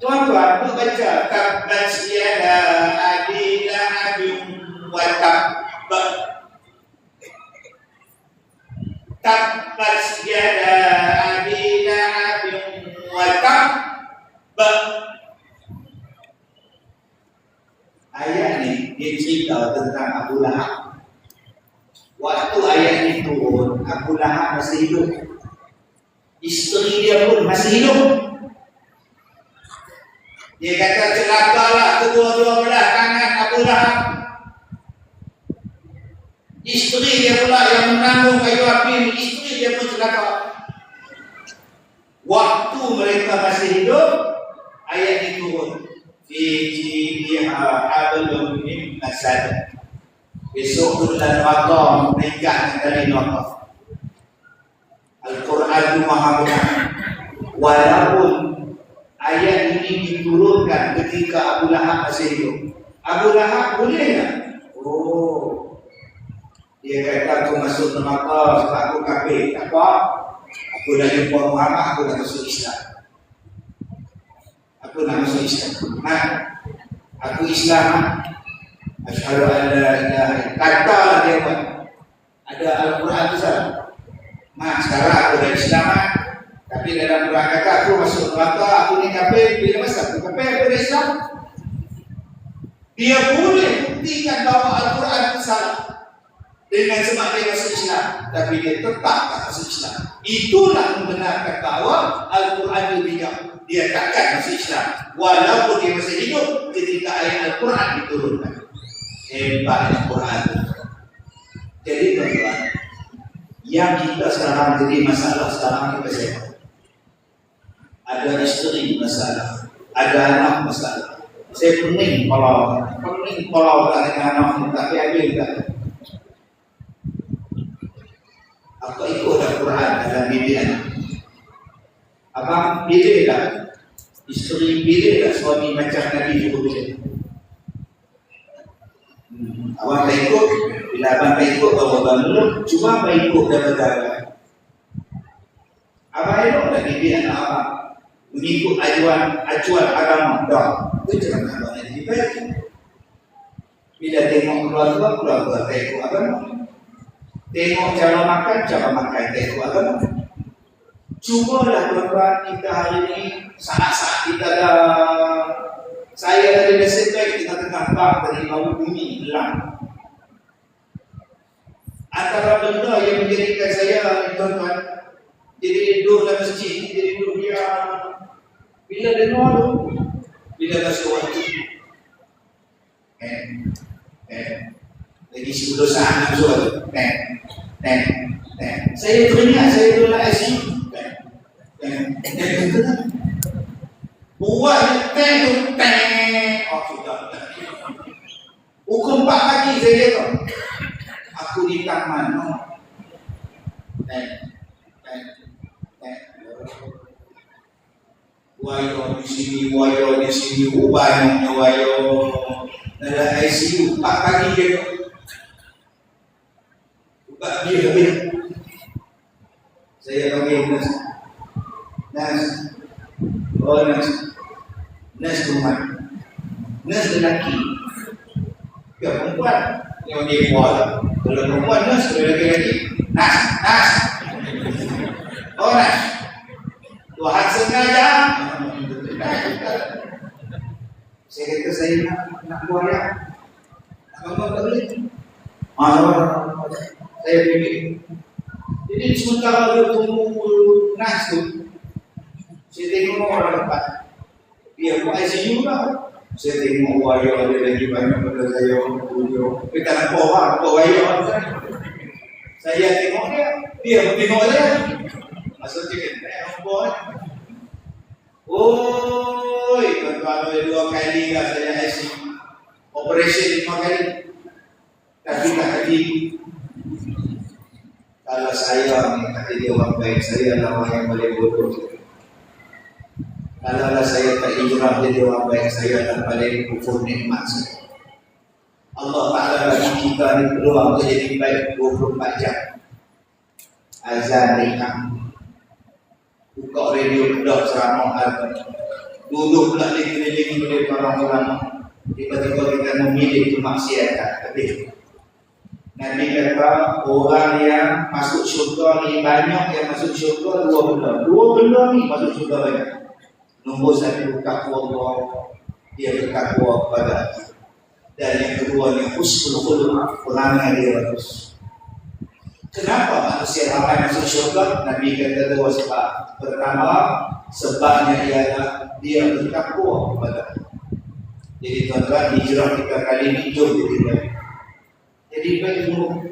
A: Tuan-tuan, baca tabbat yada abi lahabin wa tabb. Tabbat yada abi lahabin wa tabb. Ayat ni dia cerita tentang Abu Lahab. Waktu ayat ni turun, Abu Lahab masih hidup. Isteri dia pun masih hidup. Dia kata celakalah kedua-dua belah tangan Abu Lahab. Isteri dia pula yang menanggung kayu api, isteri dia pun celaka. Waktu mereka masih hidup, ayat ini turun. Fiji hablum min masad. Besok bulan Ramadan nikah dari neraka. Al-Quran itu maha benar. Walaupun ayat ini diturunkan ketika Abu Lahab masih hidup, Abu Lahab boleh tak? Oh, dia kata aku masuk neraka sebab aku kafir. Apa? Aku dah jumpa Muhammad, aku dah masuk Islam. Aku nak masuk Islam. Aku Islam. Asyhadu an la ilaha illallah. Katalah dia buat. Ada Al-Quran tu salah. Sekarang aku dah Islam. Tapi dalam Quran kata aku masuk neraka, aku ni kafir. Bila masa aku kafir, aku dah Islam. Dia boleh buktikan bahawa Al-Quran itu salah dengan sebab dia masuk Islam, tapi dia tetap tak masuk Islam. Itulah membenarkan bahawa Al-Quran itu bijak. Dia takkan masuk Islam walaupun dia masih hidup ketika ayat Al-Quran diturunkan. Hebatnya Quran itu. Jadi tuan-tuan, yang kita sekarang jadi masalah sekarang kita siapa? Ada isteri masalah, ada anak masalah. Saya pening kalau tak dengan anak, tapi habis tak. Apa ikut Al-Quran dalam didik anak? Abang pilih tak? Isteri pilih tak suami macam Nabi juga pilih? Abang tak ikut. Bila abang tak ikut, abang belum. Cuma abang ikut daripada abang. Abang elok tak didik anak abang mengikut acuan agama? Tak. Itu jangan abang yang didik. Bila tengok keluarga tak ikut agama. Tengok cara makan tak ikut agama. Cubalah tuan-tuan, kita hari ini saat-saat kita dah, saya dari nasib baik kita tengah bak dari bawah bumi hilang. Antara benda yang menjadikan saya tuan-tuan jadi duduk dalam masjid, jadi duduk dia bila dengar tu, bila masuk waktu lagi 10 saat nak masuk waktu saya teringat saya duduk dalam ICU. Buat tu oh sudah. Pukul 4 pagi saya kata aku di taman wayo di sini banyaknya wayo dalam ICU 4 pagi dia buka dia habis. Saya panggil Nas rumah, Nas lelaki, ya perempuan yang dia buat. Kalau perempuan Nas, kalau lelaki Nas. Oh Nas, Tuhan sengaja. Saya kata saya nak buat ya, abang tak boleh. Saya pergi. Jadi sementara dia tunggu Nas tu, saya tengok orang depan. Dia buat ICU lah. Saya tengok wayar dia lagi banyak pada saya. Kita nak bawa wayar. Saya tengok dia tengok saya. Masa cakap, boy. Oi, tuan-tuan, 2 kali lah saya ICU. Operasi 5 kali. Tapi tak hati. Kalau saya ni kata dia orang baik, saya adalah orang yang paling bodoh. Kalau saya tak hijrah jadi orang baik, saya adalah paling kufur nikmat saya. Allah Ta'ala bagi kita ni peluang untuk jadi baik 24 jam. Azan ringan, buka radio kedok ceramah azan, duduk pula dikelilingi oleh orang-orang, tiba-tiba kita memilih kemaksiatan. Tapi Nabi kata orang yang masuk syurga ni banyak, yang masuk syurga dua benda ni masuk syurga banyak. Nombor satu, takwa Allah, dia bertakwa kepada Allah. Dan yang kedua ni husnul khuluq, perangai dia bagus. Kenapa manusia ramai masuk syurga? Nabi kata dua sebab. Pertama, sebabnya ialah dia bertakwa kepada Allah. Jadi tuan-tuan, hijrah kita kali ini jom jadi baik. Jadi baik dulu.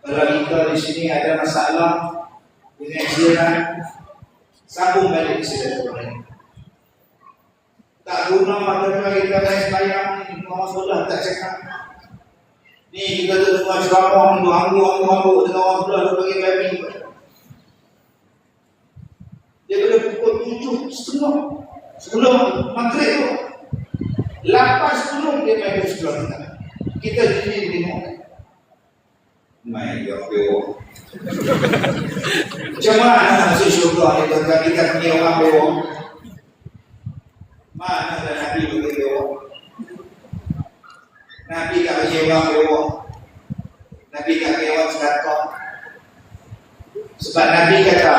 A: Kalau kita di sini ada masalah dengan jiran, sambung balik ke silaturahmi. Tak guna maka kita main sembahyang ni, orang sebelah tak cakap. Ni kita tu dengar ceramah ni, hanggu dengan orang sebelah tu bagi babi. Dia kena pukul 7:30 sebelum maghrib tu. 8:10 dia main di sebelah kita. Kita di sini tengok. Main dia bewok. Macam mana masuk syurga ni tuan-tuan, kita punya orang bewok? Mana ada Nabi bagi bewok? Nabi tak bagi orang bewok. Nabi tak bagi orang sedekah. Sebab Nabi kata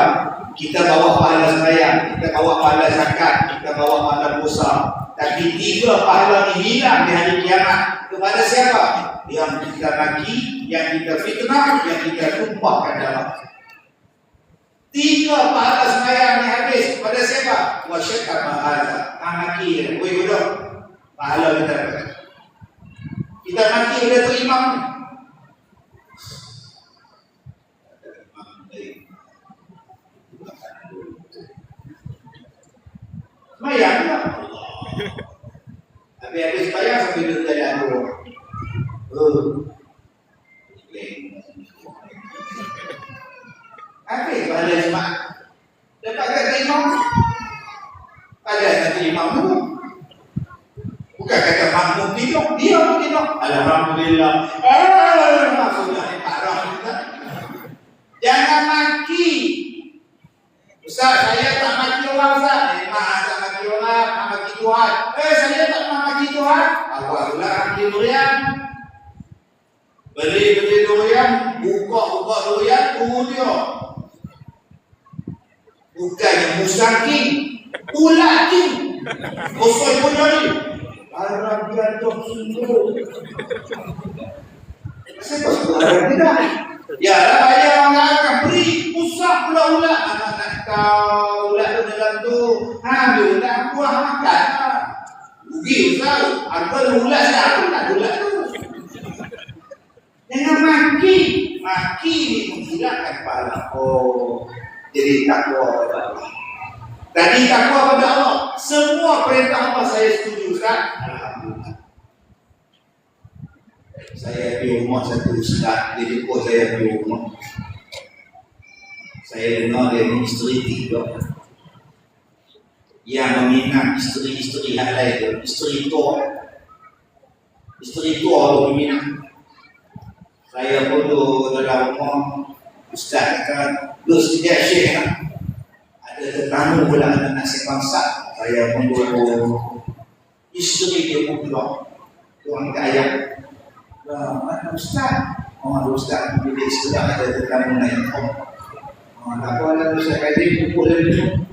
A: kita bawa pahala sembahyang, kita bawa pahala zakat, kita bawa pahala puasa, tapi 3 pahala ni hilang di hari kiamat. Kepada siapa? Yang kita maki, yang kita fitnah, yang kita tumpahkan dalam. 3 pahala sembahyang ni habis kepada siapa? Wa syakama hadza. Maki, oi bodoh. Pahala kita dapat. Kita maki oleh tu imam. Sembahyang tak? Tapi habis sembahyang sampai duduk jalan dulu. Habis pahala jemaah. Dapat kata imam. Ada kata imam dulu. Bukan kata makmum tidur. Dia pun tidur. Alhamdulillah. Maksudnya ni parah juga. Jangan maki. Ustaz, saya tak maki orang Ustaz. Memang tak maki orang, tak maki Tuhan. Saya tak maki Tuhan. Allah ambil durian. Beli durian, buka durian, tunggu dia. Bukannya musaking, ulaking. Kosoi pun jadi. Arab jatuh sungguh. Kenapa sekolah tidak? Ya lah, ayah orang akan beri usah ulat-ulat. Anak nak tahu ulat tu dalam tu. Ambil ulat buah makan. Rugi usah. Apa ulat siapa nak ulat tu? Jangan maki. Maki ni menghilangkan pahala. Jadi takwa kepada Allah. Tadi takwa kepada Allah. Semua perintah Allah saya setuju kan? Alhamdulillah. Saya pergi rumah satu ustaz, dia jemput saya pergi rumah. Saya dengar dia ni isteri 3 yang meminang isteri-isteri yang lain. Isteri tua tu meminang. Saya pun tu dalam rumah, ustaz kata, lu sejak syekh kan? Ada tetamu pula ada nasi bangsa. Saya pun tu isteri dia pun keluar. Orang kaya. Mana ustaz? Ustaz bila sedang ada tetamu naik kau. Tak apa lah ustaz kaji pupuk lagi tu.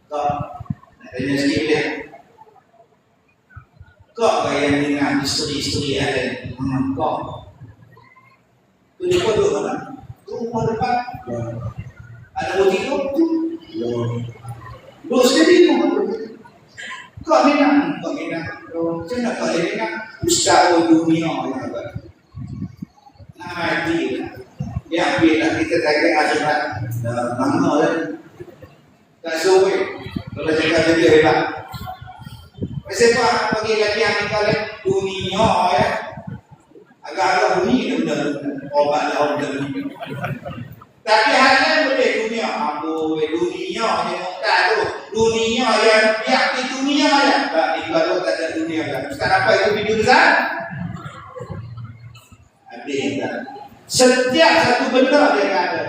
A: Tak. Nak tanya sikit dia. Kau yang dengan isteri-isteri yang lain. Kau. Tu dia duduk mana? Tu rumah depan. Ada boti tu? Duduk sekali tu. Kau minat. Macam nak kau minat? Ustaz dunia yang ada. Nak mati. Yang bila kita jaga akhirat. Mana lah. Tak suruh. Kalau cakap dia hebat. Kenapa bagi latihan kita dunia ya. Agak-agak bunyi benda-benda. Obat lawan benda-benda. Tapi hanya boleh dunia. Amboi, dunia ni tak tu. Dunia yang pihak di dunia ya. Tak di baru tak ada dunia kan. Ustaz apa itu video Ustaz? Ada. Setiap satu benda dia ada.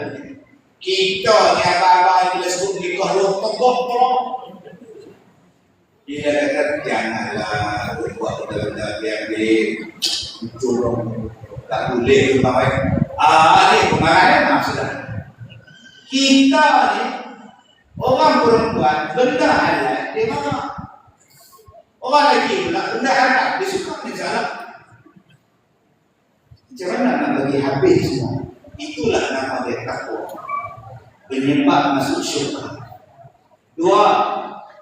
A: Kita ni apa-apa bila sebut nikah lu tegak tolong. Dia kata janganlah buat benda-benda biar curang. Tak boleh tu baik. Ni kemarin sudah. Kita ni orang perempuan benda halal dia mana? Orang lelaki pula benda haram dia suka dia salah. Macam mana nak bagi habis semua? Itulah nama dia takwa. Penyebab masuk syurga. Dua,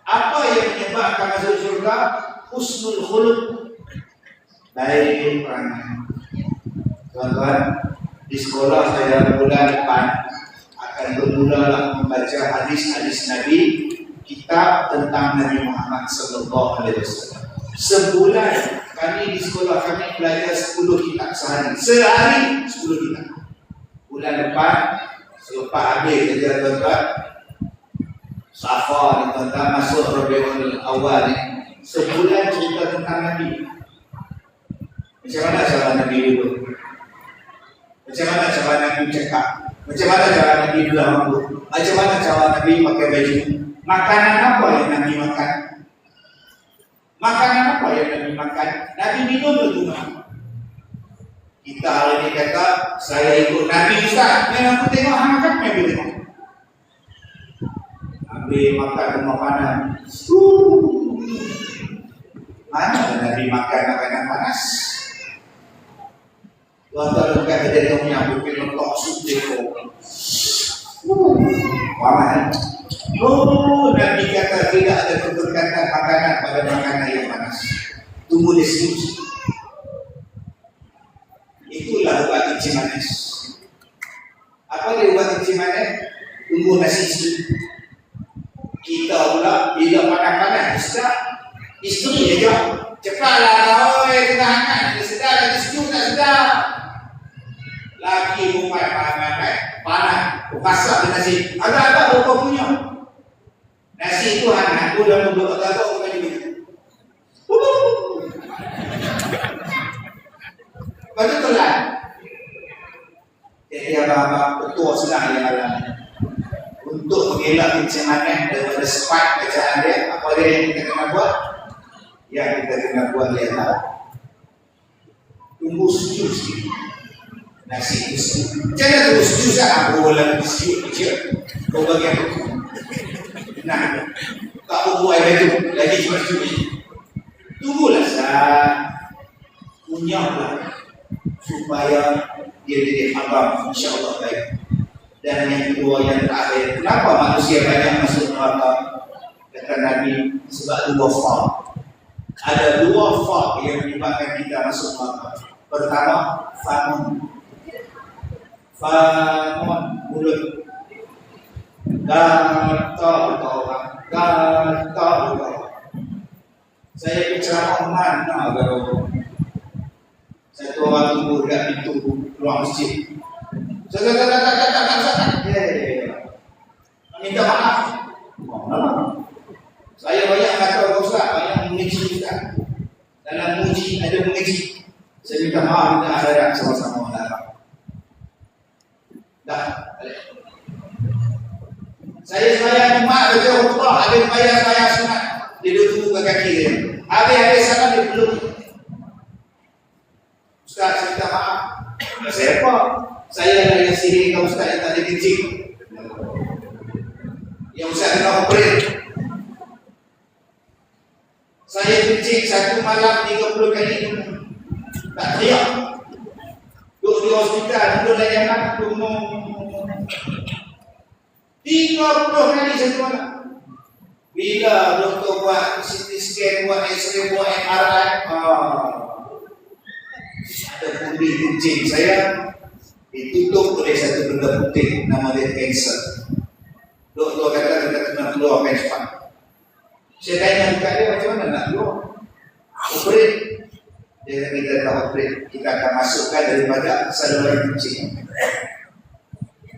A: apa yang menyebabkan masuk syurga? Husnul khuluq, baik perangai. Tuan-tuan, di sekolah saya bulan depan akan bermula membaca hadis-hadis Nabi, kitab tentang Nabi Muhammad sallallahu alaihi wasallam. Sebulan kami di sekolah kami belajar 10 kitab sehari 10 kitab. Bulan depan selepas habis kerja tuan-tuan, Safar ni tuan-tuan, masuk Rabiul Awal ni, sebulan cerita tentang Nabi. Macam mana cara Nabi dulu? Macam mana cara Nabi cakap? Macam mana cara Nabi belah rambut? Macam mana cara Nabi pakai baju? Makanan apa yang Nabi makan? Makanan apa yang Nabi makan? Nabi minum itu mah. Kita hari ini kata, saya ikut Nabi Ustaz. Memang aku tengok hang makan, Nabi tengok. Ambil makan makanan. Mana Nabi makan makanan panas? Tuan-tuan bukan kita punya bukit letak sup dekor. Paman. Nabi kata tidak ada keberkatan makanan pada makanan yang panas. Tunggu di sini. Itulah ubat kencing manis. Apa dia ubat kencing manis? Tunggu nasi isteri. Kita pula bila panas-panas sedap, isteri je jauh. Cepatlah, oi, kena hangat. Sedap lagi sejuk tak sedap. Laki rumah panas, masak dengan nasi. Agak-agak berapa punya. Nasi itu hangat, aku dah membuat agak-agak bukan juga. Lepas tu telan. Jadi abang-abang ketua sedang yang alami. Untuk mengelak kencing manis daripada sepat bacaan dia, apa dia yang kita kena buat? Yang kita kena buat ialah tunggu sejuk sikit. Nasi itu sejuk. Jangan tunggu sejuk saat aku lagi sejuk je. Kau bagi aku. Nah, tak buat air itu lagi cuma sejuk ni. Tunggulah saat kunyahlah supaya dia jadi haram, insya-Allah baik. Dan yang kedua yang terakhir, kenapa manusia banyak masuk neraka? Kata Nabi, sebab dua fa. Ada dua fa yang menyebabkan kita masuk neraka. Pertama, famun. Famun, mulut. Gatal orang. Saya bicara mana kalau satu orang tunggu dekat pintu keluar masjid. Tak. Minta maaf. Saya banyak kata Ustaz, banyak menguji Ustaz. Dalam menguji ada menguji. Saya minta maaf, minta akhirat sama-sama dalam. Dah. Saya mak baca khutbah, habis saya sunat. Dia duduk ke kaki dia. Habis salam dia peluk. Ustaz, saya minta maaf. Saya apa? Saya adalah yang sihir kau Ustaz yang tak ada kencing. Yang Ustaz kena operate. Saya kencing satu malam 30 kali. Tak teriak. Duduk di hospital, duduk layanan, duduk 30 kali satu malam. Bila doktor buat CT scan, buat X-ray, buat MRI, ada pundi kencing saya ditutup oleh satu benda putih, nama dia kanser. Doktor kata kita kena keluarkan cepat. Saya tanya dekat dia, macam mana nak keluar? Operate. Dia kata kita tak operate, kita akan masukkan daripada saluran kencing.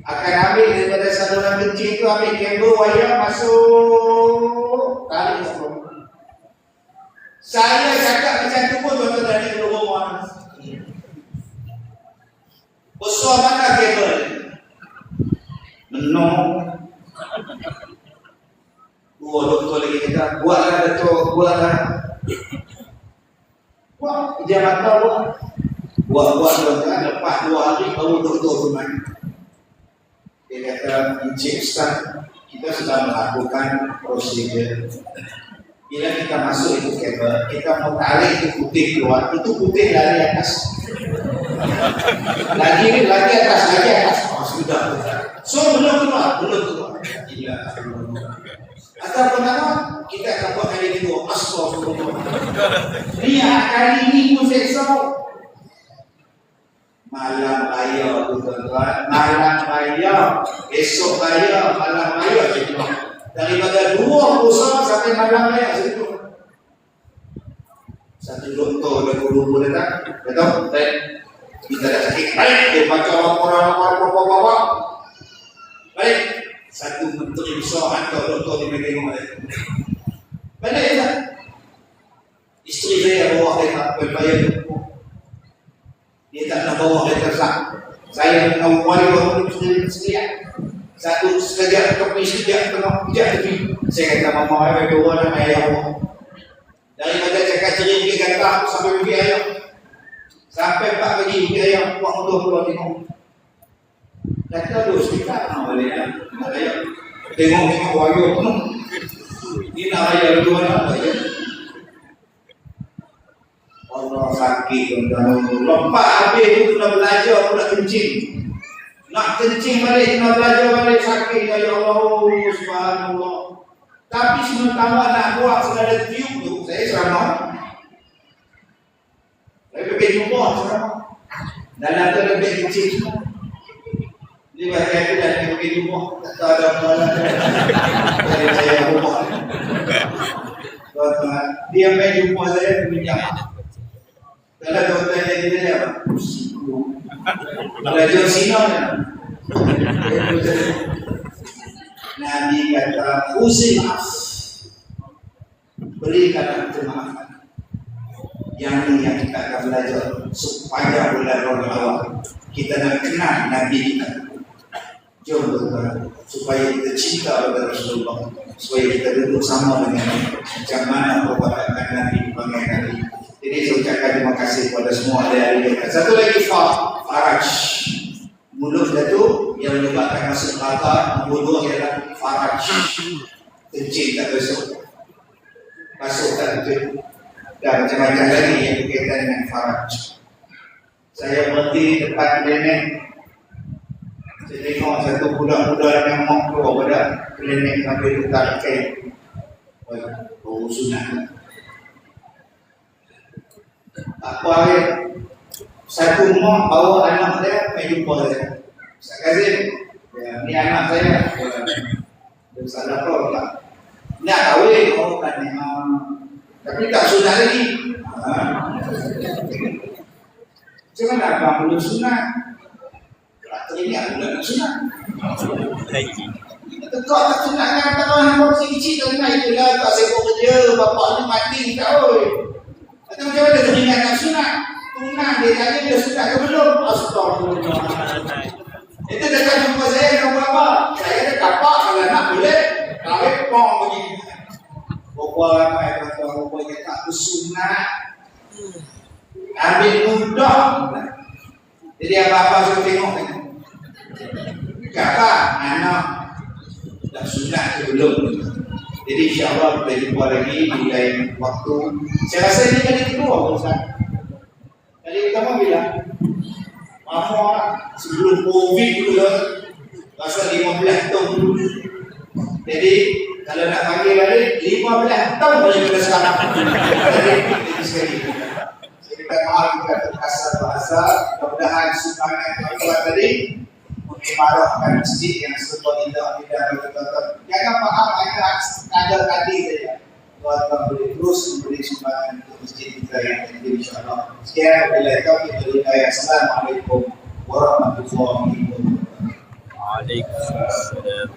A: akan ambil daripada saluran kecil tu, ambil kabel wayar masuk tarik semua. Saya cakap macam tu pun tuan-tuan dari keluar rumah. Besar mana kabel? Menong. Doktor lagi kata, buatlah doktor, buatlah. Buat, dia mata buat tuan-tuan, lepas 2 hari baru doktor tu main. Dia kata, Encik Ustaz, kita sudah melakukan prosedur. Bila kita masuk itu kabel, kita mau tarik itu putih keluar, itu putih lari atas. lagi atas. Oh, sudah. So, belum keluar. Gila. Atau pertama, kita akan buat kali kedua. Astagfirullah. Lihat kali ini pun seksa. Malam raya tuan-tuan, malam raya, esok raya, malam raya je keluar. Daripada 2 sampai malam raya situ. Satu doktor dia guru datang, betul? Kita dah sakit, baik, dia baca orang baik. Satu menteri besar hantar doktor di tengok balik. Balik tak? Isteri saya bawa kereta berbayar. Dia tak nak bawa kereta sah. Saya dengan wali baru sekejap. Satu sekejap tepi sekejap tengah kejap tepi. Saya kata mama ayah dua dan ayah bawa. Daripada cakap ceria pergi kata sampai pergi ayah. Sampai 4 pagi pergi ayah buat motor keluar tengok. Kata dulu sedikit balik ayah. Tengok wayar penuh. Ini nak ayah dua nak ayah. Allah sakit tuan-tuan. Lompat habis tu nak belajar pula kencing. Nak kencing balik, nak belajar balik sakit ya Allah subhanallah. Tapi sementara nak buat segala tiup tu, saya selama. Saya pergi jumpa selama. Dalam tu lebih kecil semua. Ini bahaya aku dah pergi jumpa. Tak ada masalah. Dari saya rumah. Tuan-tuan, dia main jumpa saya berminyak. Kalau tuan-tuan jadi dia apa? Belajar Sina kan? Nabi kata, usil maaf. Berikan kemaafan. Yang ini yang kita akan belajar supaya bulan Ramadan awal kita nak kenal Nabi kita. Jom tuan-tuan, supaya kita cinta kepada Rasulullah, supaya kita duduk sama dengan macam mana perbuatan Nabi dipanggil Nabi. Jadi saya ucapkan terima kasih kepada semua ahli-ahli kita. Satu lagi faraj. Mulut itu yang menyebabkan masuk neraka, nombor 2 ialah faraj. Kencing tak besok. Masuk tak betul. Dan macam-macam lagi yang berkaitan dengan faraj. Saya berhenti depan klinik. Saya tengok satu budak-budak yang mau keluar pada klinik sampai letak kain. Oh, sunat. Apa dia? Satu rumah bawa anak saya pergi jumpa saya. Ustaz Kazim, ni anak saya. Dia salah apa tak? Nak kahwin, oh kan ni. Tapi tak sunat lagi. Macam mana abang belum sunat? Tak teringat pula nak sunat. Tekak tak sunat kan? Tak mahu nampak kecil-kecil tak sunat. Itulah tak sibuk kerja. Bapak ni mati tak oi. Atau macam mana teringat nak sunat? Tunang dia tanya dia sunat ke belum? Astagfirullah. Itu datang jumpa saya dengan apa? Saya dah kapak kalau nak boleh. Kahwin pong begini. Bapak ramai tuan-tuan rupanya tak bersunat. Ambil mudah. Jadi apa-apa saya tengok kan. Kata anak dah sunat ke belum? Jadi insyaAllah kita jumpa lagi di lain waktu. Saya rasa ini kali kedua Ustaz. Kali pertama bila? Mama sebelum COVID dulu rasa 15 tahun dulu. Jadi kalau nak panggil balik 15 tahun daripada sekarang. Jadi sekali. Saya minta maaf kita terkasar bahasa. Mudah-mudahan sumbangan tuan-tuan tadi mengimarahkan masjid yang sebab tidak betul-betul. Jangan faham hanya kadar tadi saja. Tuan-tuan boleh terus memberi sumbangan untuk masjid kita yang ada insyaAllah. Sekian, wabillahi taufiq wal hidayah. Assalamualaikum warahmatullahi wabarakatuh.
B: Waalaikumsalam.